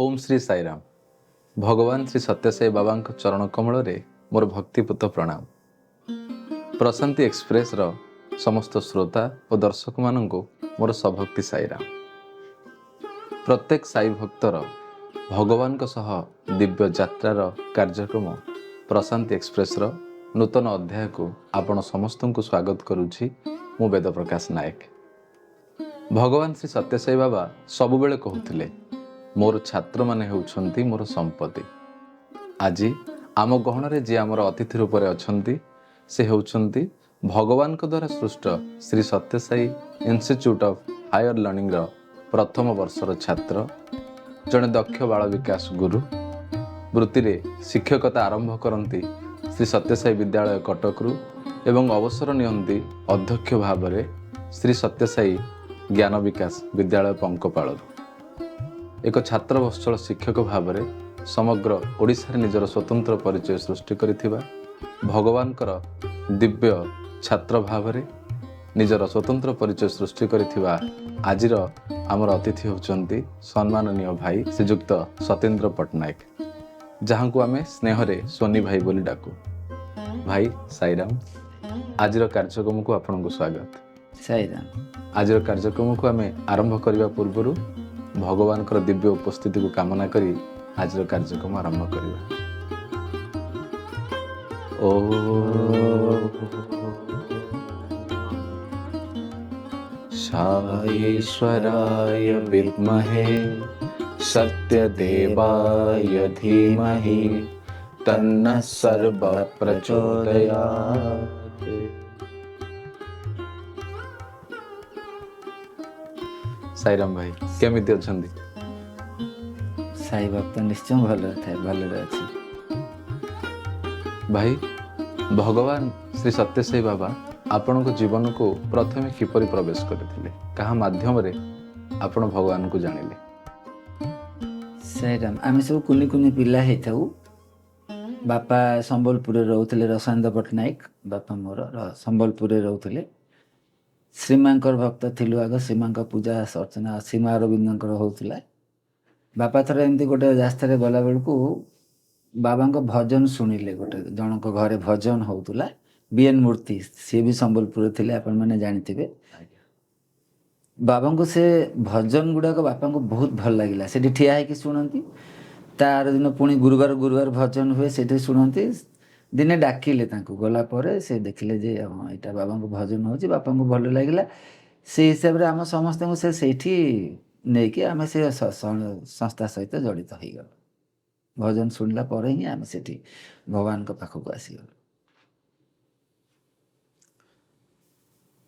ओम श्री साईराम। भगवान श्री सत्यसाई बाबा चरण कमल मोर भक्तिपूत प्रणाम। प्रशांति एक्सप्रेस रो समस्त श्रोता और दर्शक मानू मोर सभक्ति साईराम। प्रत्येक साई भक्तर भगवान सह दिव्य यात्रार कार्यक्रम प्रशांति एक्सप्रेस रो नूतन अध्याय को आपण समस्त को स्वागत करुछि। मु वेद प्रकाश नायक। भगवान श्री सत्यसाई बाबा सबुबेले कहूथिले मोर छात्र माने होउछंती मोर संपत्ति। आज आम गहन जी आमर अतिथि रूप में अछंती से होउछंती भगवान को द्वारा सृष्ट Shri Sathya Sai institute of higher learning रो प्रथम वर्षर छात्र, जड़े दक्ष बाल विकास गुरु, वृत्ति रे शिक्षकता आरंभ करती श्री सत्यसाई विद्यालय कटकरू एवं अवसर नियंती अध्यक्ष भाव में श्री सत्यसाई ज्ञान विकास विद्यालय पंकपाल। एक छात्र वत्सल शिक्षक भाव में समग्र ओडिशा निजर स्वतंत्र परिचय सृष्टि करिथिबा भगवानकर दिव्य छात्र भाव में निजर स्वतंत्र परिचय सृष्टि करिथिबा आजिर आमर अतिथि होउचंती सम्माननीय भाई श्रीयुक्त सत्येंद्र पट्टनायक, जहां को आमे स्नेह रे सोनी भाई बोली डाकू। भाई साईराम। आजिर कार्यक्रम को आपन को स्वागत। साईराम। आजिर कार्यक्रम को आमे आरंभ करबा पूर्वरु भगवान दिव्य उपस्थिति को कामना करी आज कार्यक्रम आरंभ करिबा। साईश्वराय विद्महे सत्यदेवाय धीमहि तन्नः सर्वः प्रचोदयात्। साईराम भाई केमिति अछंती? साई भक्त निश्चय भल अच्छी भाई। भगवान श्री सत्यसाई बाबा आपण जीवन को प्रथमे किपरि प्रवेश करथिले, कहा माध्यम रे आपण भगवान को जानिले? साईराम, आम सब कुनी कुनी पिला हेथाऊ। बापा संबलपुर रोते रसानंद पट्टनायक, बापा मोर संबलपुर रोते। श्रीमांकर भक्त थिलु। आग श्रीमां पूजा अर्चना सीमा अरविंद होता। बापा थर एमती गोटे रास्तार गला बेलू बाबा भजन शुणिले। गोटे जनक घरे भजन होता। बीएन मूर्ति सी भी संबलपुर थे, आपण मैंने जानते। बाबा को से भजन गुड़ाक बापा को बहुत भल लगे। से ठिया है शुणती। तार दिन पुणी गुरुवार गुरुवार भजन हुए से शुणती। दिने डाकिले गला पर से देखिले जे हाँ यहाँ बाबा को भजन हो बापा को भल लगे। से हिसाब से आम समस्त को से नहीं कि आम से संस्था सहित जड़ित हो गल। भजन शुणला पर ही आम से भगवान को पाखक आसीगल।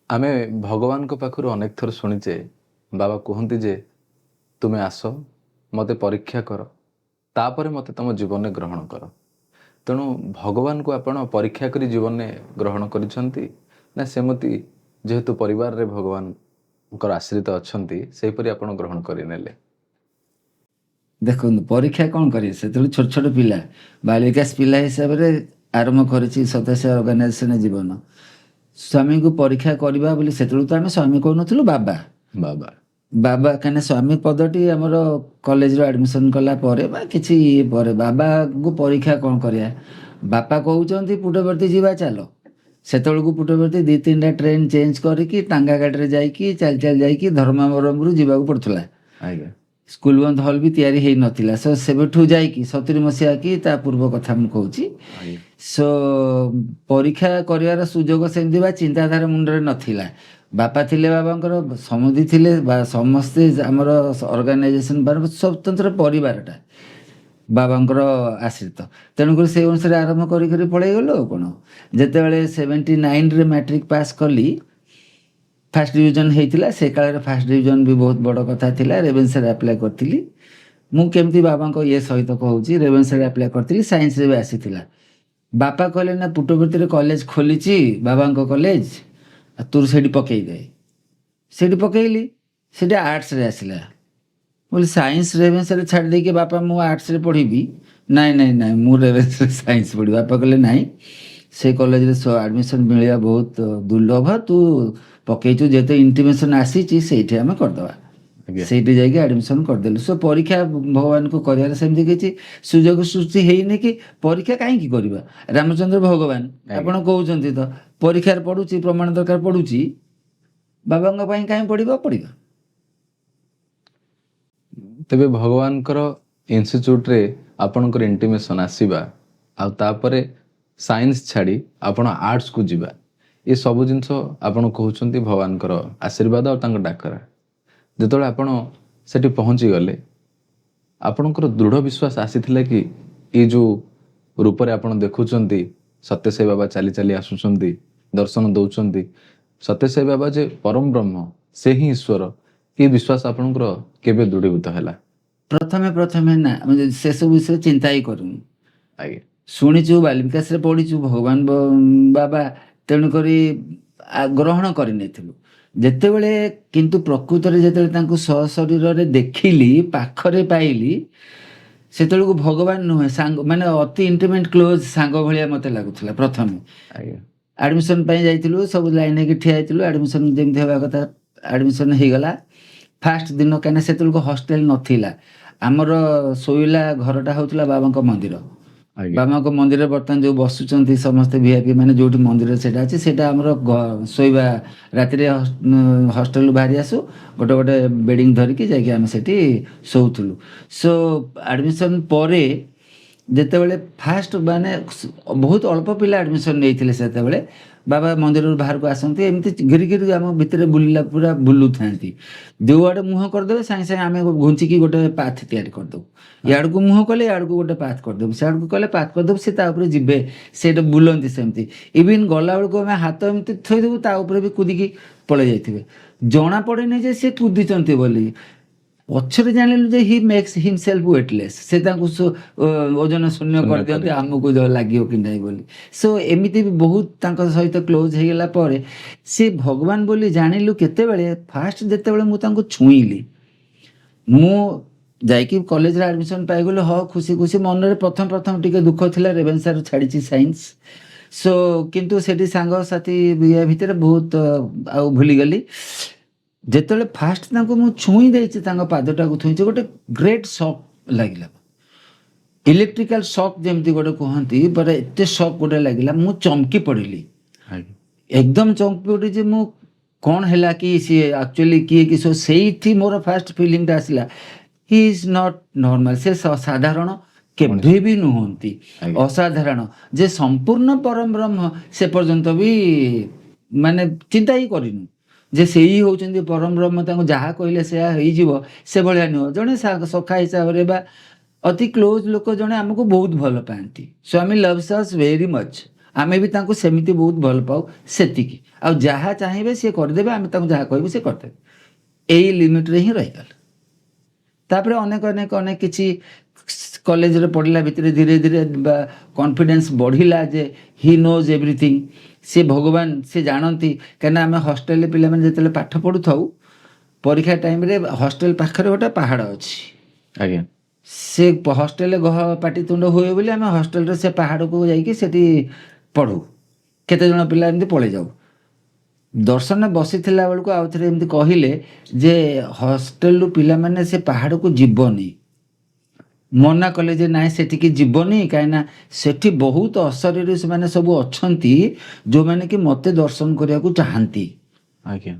आमे भगवान को पाखर अनेक थर शुणीचे बाबा कहते जे तुम्हें आस मते परीक्षा कर, तापर मते तुम जीवन में ग्रहण कर। तेणु भगवान को आपण परीक्षा करी जीवन में ग्रहण करिसंती ना सेमती जेहेतु परिवार रे भगवान आश्रित अछंती सेपरि आपण ग्रहण करिनेले? देखो परीक्षा कौन करे से छोट छोट पिला बाल विकास पिला हिसाब से आरंभ करिछि सदस्य ऑर्गेनाइजेशन जीवन। स्वामी को परीक्षा करबा बोली से तो आम स्वामी कहूनु बाबा बाबा बाबा कहीं स्वामी पदटी आमर कॉलेज रो एडमिशन कला परे बा किछि परे बाबा को परीक्षा कौन करिया। बापा कहउचंती पुटवर्ती जीवा चलो। सेतळकू पुटवर्ती 2-3टा ट्रेन चेंज करके टांगा गाड़ी जाइकी चल चल जाइकी धर्मावरम रु जीवा पड़थला। आज्ञा स्कूल बंद हल भी तैयारी हेई नथिला। सो सेबेठू जाइकी 70 मसिया की ता पूर्व कथा मु कहूची। सो परीक्षा करिवार सुजोग सेमती बा चिंताधारा मुंडरे नथिला। बापा थिले बाबांकर समुदी थिले समस्ते आमर ऑर्गेनाइजेशन स्वतंत्र परिवारटा बाबांकर आश्रित। तेणुकर से अनुसार आरंभ करी पड़े गलो। कौन जिते 79 रे मैट्रिक पास कली फर्स्ट डिविजन होता। से काल फर्स्ट डिविजन भी बहुत बड़ कथा थिला। रेवेन्सा अप्लाई करथिली। मु केमती बाबा को ये सहित कहूची रेवेन्सा अप्लाई करथिली। साइंस रे भी आसीथिला। बापा कहले ना पुटवर्ती कॉलेज खोलीची बाबा कॉलेज तोर से पकई दे। से पकईली से आर्ट्स रे आसला। बोले साइंस रेवेन्सा छाड़ दे के बापा मु आर्ट्स रे पढ़ी। नाई नाई नाई मु रेवेन्सा साइंस पढ़ी। बापा कहले नाई से कॉलेज रे एडमिशन मिलवा बहुत दुर्लभ। तू पकईचु जेते इंटिमेशन आसी से आम करदे। ଆଜ୍ଞା ସେଇଠି ଯାଇକି ଆଡମିସନ କରିଦେଲୁ। ସୋ ପରୀକ୍ଷା ଭଗବାନଙ୍କୁ କରିବାର ସେମିତି କିଛି ସୁଯୋଗ ସୃଷ୍ଟି ହେଇନି କି ପରୀକ୍ଷା କାହିଁକି କରିବା। ରାମଚନ୍ଦ୍ର ଭଗବାନ ଆପଣ କହୁଛନ୍ତି ତ ପରୀକ୍ଷାରେ ପଡୁଛି, ପ୍ରମାଣ ଦରକାର ପଡୁଛି, ବାବାଙ୍କ ପାଇଁ କାହିଁ ପଡିବ। ତେବେ ଭଗବାନଙ୍କର ଇନଷ୍ଟିଚ୍ୟୁଟରେ ଆପଣଙ୍କର ଇଣ୍ଟିମେସନ୍ ଆସିବା ଆଉ ତାପରେ ସାଇନ୍ସ ଛାଡ଼ି ଆପଣ ଆର୍ଟ୍ସକୁ ଯିବା, ଏସବୁ ଜିନିଷ ଆପଣ କହୁଛନ୍ତି ଭଗବାନଙ୍କର ଆଶୀର୍ବାଦ ଆଉ ତାଙ୍କ ଡାକରା। ଯେତେବେଳେ ଆପଣ ସେଠି ପହଞ୍ଚିଗଲେ ଆପଣଙ୍କର ଦୃଢ଼ ବିଶ୍ୱାସ ଆସିଥିଲା କି ଏଇ ଯେଉଁ ରୂପରେ ଆପଣ ଦେଖୁଛନ୍ତି ସତ୍ୟସାଇ ବାବା ଚାଲି ଚାଲି ଆସୁଛନ୍ତି, ଦର୍ଶନ ଦେଉଛନ୍ତି, ସତ୍ୟସାଇ ବାବା ଯେ ପରମ ବ୍ରହ୍ମ, ସେ ହିଁ ଈଶ୍ୱର, ଏ ବିଶ୍ୱାସ ଆପଣଙ୍କର କେବେ ଦୃଢ଼ୀଭୂତ ହେଲା? ପ୍ରଥମେ ନା ଆମେ ସେସବୁ ବିଷୟରେ ଚିନ୍ତା ହିଁ କରୁନି। ଆଜ୍ଞା ଶୁଣିଛୁ, ବାଲ୍ମିକାସରେ ପଢିଛୁ ଭଗବାନ ବାବା, ତେଣୁକରି ଗ୍ରହଣ କରିନେଇଥିଲୁ। ଯେତେବେଳେ କିନ୍ତୁ ପ୍ରକୃତରେ ଯେତେବେଳେ ତାଙ୍କୁ ସଶରୀରରେ ଦେଖିଲି, ପାଖରେ ପାଇଲି, ସେତେବେଳକୁ ଭଗବାନ ନୁହେଁ, ସାଙ୍ଗ, ମାନେ ଅତି ଇଣ୍ଟିମେଟ୍ କ୍ଲୋଜ୍ ସାଙ୍ଗ ଭଳିଆ ମୋତେ ଲାଗୁଥିଲା। ପ୍ରଥମେ ଆଜ୍ଞା ଆଡମିସନ ପାଇଁ ଯାଇଥିଲୁ, ସବୁ ଲାଇନ୍ ହେଇକି ଠିଆ ହେଇଥିଲୁ, ଆଡମିସନ ଯେମିତି ହେବା କଥା ଆଡମିସନ ହେଇଗଲା। ଫାଷ୍ଟ ଦିନ, କାହିଁକିନା ସେତେବେଳକୁ ହଷ୍ଟେଲ ନଥିଲା, ଆମର ଶୋଇଲା ଘରଟା ହଉଥିଲା ବାବାଙ୍କ ମନ୍ଦିର। ଆଜ୍ଞା ବାବାଙ୍କ ମନ୍ଦିରରେ ବର୍ତ୍ତମାନ ଯେଉଁ ବସୁଛନ୍ତି ସମସ୍ତେ ଭିଆଇପି ମାନେ, ଯେଉଁଠି ମନ୍ଦିର ସେଇଟା ଅଛି, ସେଇଟା ଆମର ଶୋଇବା, ରାତିରେ ହଷ୍ଟେଲରୁ ବାହାରି ଆସୁ, ଗୋଟେ ବେଡ଼ିଂ ଧରିକି ଯାଇକି ଆମେ ସେଠି ଶୋଉଥିଲୁ। ସୋ ଆଡ଼ମିସନ୍ ପରେ ଯେତେବେଳେ ଫାଷ୍ଟ ମାନେ ବହୁତ ଅଳ୍ପ ପିଲା ଆଡ଼ମିସନ୍ ନେଇଥିଲେ, ସେତେବେଳେ ବାବା ମନ୍ଦିରରୁ ବାହାରକୁ ଆସନ୍ତି, ଏମିତି ଘିରି ଘିରି ଆମ ଭିତରେ ବୁଲିଲା, ପୁରା ବୁଲୁଥାନ୍ତି। ଯେଉଁଆଡ଼େ ମୁହଁ କରିଦେବେ ସାଙ୍ଗେ ସାଙ୍ଗେ ଆମେ ଘୁଞ୍ଚିକି ଗୋଟେ ପାଥ ତିଆରି କରିଦେବୁ। ଇଆଡ଼କୁ ମୁହଁ କଲେ ଇଆଡ଼କୁ ଗୋଟେ ପାଥ କରିଦେବୁ, ସିଆଡ଼କୁ କଲେ ପାଥ କରିଦେବୁ, ସେ ତା ଉପରେ ଯିବେ, ସେଇଟା ବୁଲନ୍ତି ସେମିତି। ଇଭିନ୍ ଗଲାବେଳକୁ ଆମେ ହାତ ଏମିତି ଥୋଇଦେବୁ, ତା ଉପରେ ବି କୁଦିକି ପଳେଇ ଯାଇଥିବେ, ଜଣା ପଡ଼େନି ଯେ ସେ କୁଦିଛନ୍ତି ବୋଲି। ପଛରେ ଜାଣିଲୁ ଯେ ହି ମେକ୍ସ ହିମସେଲ୍ଫ ୱେଟଲେସ୍, ସେ ତାଙ୍କୁ ଓଜନ ଶୂନ୍ୟ କରିଦିଅନ୍ତି, ଆମକୁ ଲାଗିବ କି ନାହିଁ ବୋଲି। ସୋ ଏମିତି ବି ବହୁତ ତାଙ୍କ ସହିତ କ୍ଲୋଜ୍ ହେଇଗଲା ପରେ ସେ ଭଗବାନ ବୋଲି ଜାଣିଲୁ କେତେବେଳେ, ଫାଷ୍ଟ ଯେତେବେଳେ ମୁଁ ତାଙ୍କୁ ଛୁଇଁଲି। ମୁଁ ଯାଇକି କଲେଜରେ ଆଡ଼ମିସନ୍ ପାଇଗଲି, ଖୁସି ଖୁସି ମନରେ। ପ୍ରଥମ ଟିକେ ଦୁଃଖ ଥିଲା, ରେଭେନ୍ସାରୁ ଛାଡ଼ିଛି ସାଇନ୍ସ। ସୋ କିନ୍ତୁ ସେଠି ସାଙ୍ଗସାଥି ଭିତରେ ବହୁତ ଆଉ ଭୁଲିଗଲି। ଯେତେବେଳେ ଫାଷ୍ଟ ତାଙ୍କୁ ମୁଁ ଛୁଇଁ ଦେଇଛି, ତାଙ୍କ ପାଦଟାକୁ ଛୁଇଁଛି, ଗୋଟେ ଗ୍ରେଟ୍ ସକ୍ ଲାଗିଲା, ଇଲେକ୍ଟ୍ରିକାଲ ସକ୍ ଯେମିତି ଗୋଟେ କୁହନ୍ତି, ପରେ ଏତେ ସକ୍ ଗୋଟେ ଲାଗିଲା, ମୁଁ ଚମକି ପଡ଼ିଲି, ଏକଦମ ଚମକି ପଡ଼ିଛି। ମୁଁ କ'ଣ ହେଲା କି ସିଏ ଆକ୍ଚୁଆଲି କିଏ କି? ସେଇଠି ମୋର ଫାଷ୍ଟ ଫିଲିଂଟା ଆସିଲା, ହି ଇଜ୍ ନଟ୍ ନର୍ମାଲ, ସେ ସାଧାରଣ କେବେ ବି ନୁହନ୍ତି, ଅସାଧାରଣ। ଯେ ସମ୍ପୂର୍ଣ୍ଣ ପରମ ବ୍ରହ୍ମ ସେ ପର୍ଯ୍ୟନ୍ତ ବି ମାନେ ଚିନ୍ତା ହିଁ କରିନୁ ଯେ ସେଇ ହେଉଛନ୍ତି ପରମ ବ୍ରହ୍ମ, ତାଙ୍କୁ ଯାହା କହିଲେ ସେୟା ହେଇଯିବ, ସେଭଳିଆ ନୁହଁ। ଜଣେ ସଖା ହିସାବରେ ବା ଅତି କ୍ଲୋଜ୍ ଲୋକ ଜଣେ ଆମକୁ ବହୁତ ଭଲ ପାଆନ୍ତି। ସ୍ୱାମୀ ଲଭ୍ସ ଅସ୍ ଭେରି ମଚ୍, ଆମେ ବି ତାଙ୍କୁ ସେମିତି ବହୁତ ଭଲ ପାଉ, ସେତିକି। ଆଉ ଯାହା ଚାହିଁବେ ସିଏ କରିଦେବେ, ଆମେ ତାଙ୍କୁ ଯାହା କହିବୁ ସେ କରିଦେବେ, ଏଇ ଲିମିଟ୍ରେ ହିଁ ରହିଗଲା। ତାପରେ ଅନେକ କିଛି କଲେଜରେ ପଢ଼ିଲା ଭିତରେ ଧୀରେ ଧୀରେ କନଫିଡେନ୍ସ ବଢ଼ିଲା ଯେ ହି ନୋଜ୍ ଏଭ୍ରିଥିଙ୍ଗ, ସେ ଭଗବାନ, ସେ ଜାଣନ୍ତି। କାହିଁକିନା ଆମେ ହଷ୍ଟେଲରେ ପିଲାମାନେ ଯେତେବେଳେ ପାଠ ପଢ଼ୁଥାଉ, ପରୀକ୍ଷା ଟାଇମ୍ରେ ହଷ୍ଟେଲ ପାଖରେ ଗୋଟେ ପାହାଡ଼ ଅଛି। ଆଜ୍ଞା ସେ ହଷ୍ଟେଲରେ ପାଟିତୁଣ୍ଡ ହୁଏ ବୋଲି ଆମେ ହଷ୍ଟେଲରେ ସେ ପାହାଡ଼କୁ ଯାଇକି ସେଠି ପଢ଼ୁ। କେତେଜଣ ପିଲା ଏମିତି ପଳେଇ ଯାଉ। ଦର୍ଶନରେ ବସିଥିଲା ବେଳକୁ ଆଉ ଥରେ ଏମିତି କହିଲେ ଯେ ହଷ୍ଟେଲରୁ ପିଲାମାନେ ସେ ପାହାଡ଼କୁ ଯିବନି, ମନା କଲେ ଯେ ନାଇଁ ସେଠିକି ଯିବନି, କାହିଁକିନା ସେଠି ବହୁତ ଅଶରୀରୀ ସେମାନେ ସବୁ ଅଛନ୍ତି, ଯେଉଁମାନେ କି ମୋତେ ଦର୍ଶନ କରିବାକୁ ଚାହାନ୍ତି। ଆଜ୍ଞା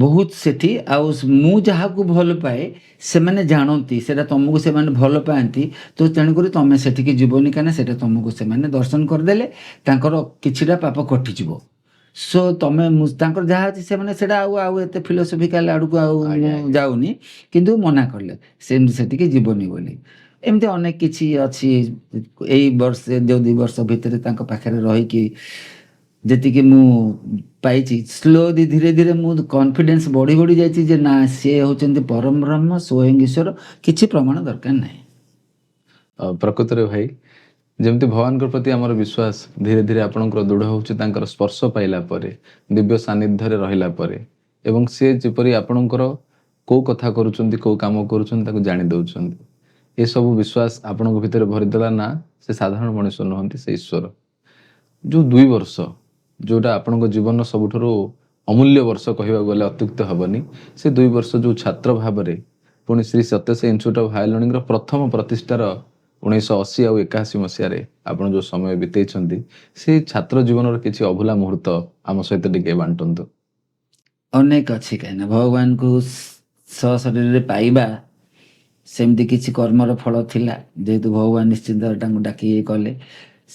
ବହୁତ ସେଠି, ଆଉ ମୁଁ ଯାହାକୁ ଭଲ ପାଏ ସେମାନେ ଜାଣନ୍ତି, ସେଟା ତମକୁ ସେମାନେ ଭଲ ପାଆନ୍ତି, ତ ତେଣୁକରି ତମେ ସେଠିକି ଯିବନି, କାହିଁକିନା ସେଟା ତମକୁ ସେମାନେ ଦର୍ଶନ କରିଦେଲେ ତାଙ୍କର କିଛିଟା ପାପ କଟିଯିବ। ସୋ ତମେ ତାଙ୍କର ଯାହା ଅଛି ସେମାନେ ସେଟା ଆଉ ଏତେ ଫିଲୋସଫିକାଲ ଆଡ଼କୁ ଆଉ ଯାଉନି, କିନ୍ତୁ ମନା କଲେ ସେମିତି ସେଠିକି ଯିବନି ବୋଲି। ଏମିତି ଅନେକ କିଛି ଅଛି। ଏଇ ବର୍ଷ ଯେଉଁ 2 ବର୍ଷ ଭିତରେ ତାଙ୍କ ପାଖରେ ରହିକି ଯେତିକି ମୁଁ ପାଇଛି, ସ୍ଲୋଲି ଧୀରେ ଧୀରେ ମୁଁ କନଫିଡେନ୍ସ ବଢ଼ି ଯାଇଛି ଯେ ନା, ସିଏ ହେଉଛନ୍ତି ପରମ ବ୍ରହ୍ମ, ସ୍ୱୟଂ ଈଶ୍ୱର, କିଛି ପ୍ରମାଣ ଦରକାର ନାହିଁ। ପ୍ରକୃତରେ ଭାଇ, ଯେମିତି ଭଗବାନଙ୍କ ପ୍ରତି ଆମର ବିଶ୍ୱାସ ଧୀରେ ଧୀରେ ଆପଣଙ୍କର ଦୃଢ଼ ହେଉଛି ତାଙ୍କର ସ୍ପର୍ଶ ପାଇଲା ପରେ, ଦିବ୍ୟ ସାନ୍ନିଧ୍ୟରେ ରହିଲା ପରେ, ଏବଂ ସିଏ ଯେପରି ଆପଣଙ୍କର କେଉଁ କଥା କରୁଛନ୍ତି, କେଉଁ କାମ କରୁଛନ୍ତି ତାକୁ ଜାଣି ଦେଉଛନ୍ତି, ଏସବୁ ବିଶ୍ୱାସ ଆପଣଙ୍କ ଭିତରେ ଭରିଦେଲା ନା ସେ ସାଧାରଣ ମଣିଷ ନୁହନ୍ତି, ସେ ଈଶ୍ୱର। ଯେଉଁ 2 ବର୍ଷ, ଯେଉଁଟା ଆପଣଙ୍କ ଜୀବନର ସବୁଠାରୁ ଅମୂଲ୍ୟ ବର୍ଷ କହିବାକୁ ଗଲେ ଅତ୍ୟୁକ୍ତ ହେବନି। ସେ 2 ବର୍ଷ ଯେଉଁ ଛାତ୍ର ଭାବରେ ପୁଣି Shri Sathya Sai institute of higher ଲର୍ଣ୍ଣିଂର ପ୍ରଥମ ପ୍ରତିଷ୍ଠାର 1980 ଆଉ 81 ମସିହାରେ ଆପଣ ଯେଉଁ ସମୟ ବିତେଇଛନ୍ତି, ସେଇ ଛାତ୍ର ଜୀବନର କିଛି ଅଭୁଲା ମୁହୂର୍ତ୍ତ ଆମ ସହିତ ଟିକେ ବାଣ୍ଟନ୍ତୁ। ଅନେକ ଅଛି, କାହିଁକିନା ଭଗବାନଙ୍କୁ ସଶରୀରରେ ପାଇବା ସେମିତି କିଛି କର୍ମର ଫଳ ଥିଲା, ଯେହେତୁ ଭଗବାନ ନିଶ୍ଚିନ୍ତ ତାଙ୍କୁ ଡାକି କଲେ,